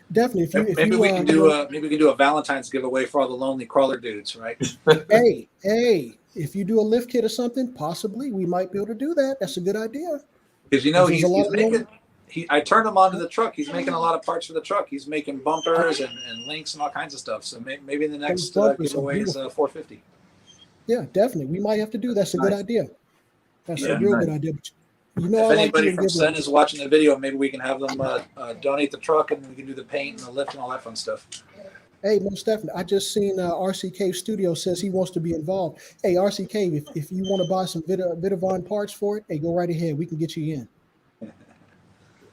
Definitely. Maybe we can do a Valentine's giveaway for all the lonely crawler dudes, right? hey, if you do a lift kit or something, possibly we might be able to do that. That's a good idea. Because he's making. I turned him onto the truck. He's making a lot of parts for the truck. He's making bumpers and links and all kinds of stuff. So maybe in the next giveaway is 450. Yeah, definitely. We might have to do. That's a good idea. That's a real good idea. But if anybody from Sen is watching the video, maybe we can have them donate the truck, and we can do the paint and the lift and all that fun stuff. Hey, most definitely. I just seen RC Cave Studio says he wants to be involved. Hey, RC Cave, if you want to buy some Vitavon parts for it, hey, go right ahead. We can get you in.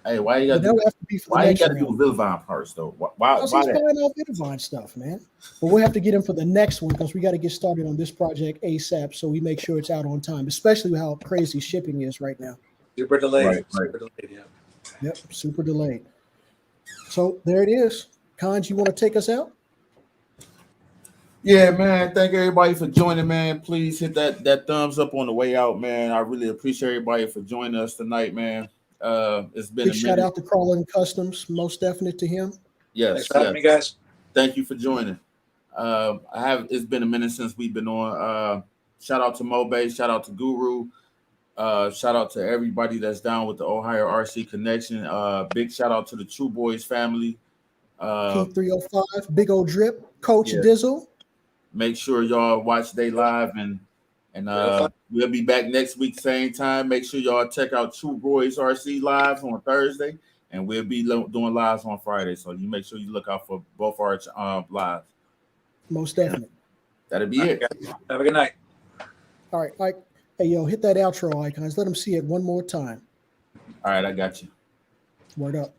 Hey, why you got to do Vitavon parts though? Why he's buying all Vitavon stuff, man. But we'll have to get him for the next one, because we got to get started on this project ASAP, so we make sure it's out on time, especially how crazy shipping is right now. Super delayed. Right. Super delayed, yeah. Yep, super delayed. So there it is. Cons, you want to take us out? Yeah, man. Thank everybody for joining, man. Please hit that thumbs up on the way out, man. I really appreciate everybody for joining us tonight, man. It's been Big shout out to Crawling Customs, most definite to him. Yes, thanks for having me, guys. Thank you for joining. It's been a minute since we've been on. Shout out to Mobe, shout out to Guru, shout out to everybody that's down with the Ohio RC Connection. Big shout out to the True Boys family. P305, Big Old Drip, Coach Dizzle. Make sure y'all watch They Live, and we'll be back next week, same time. Make sure y'all check out True Boys RC Lives on Thursday, and we'll be doing lives on Friday. So you make sure you look out for both our lives. Most definitely. That'll be it. Have a good night. All right, Mike. Hey, yo, hit that outro, Icons. Let them see it one more time. All right, I got you. Word up.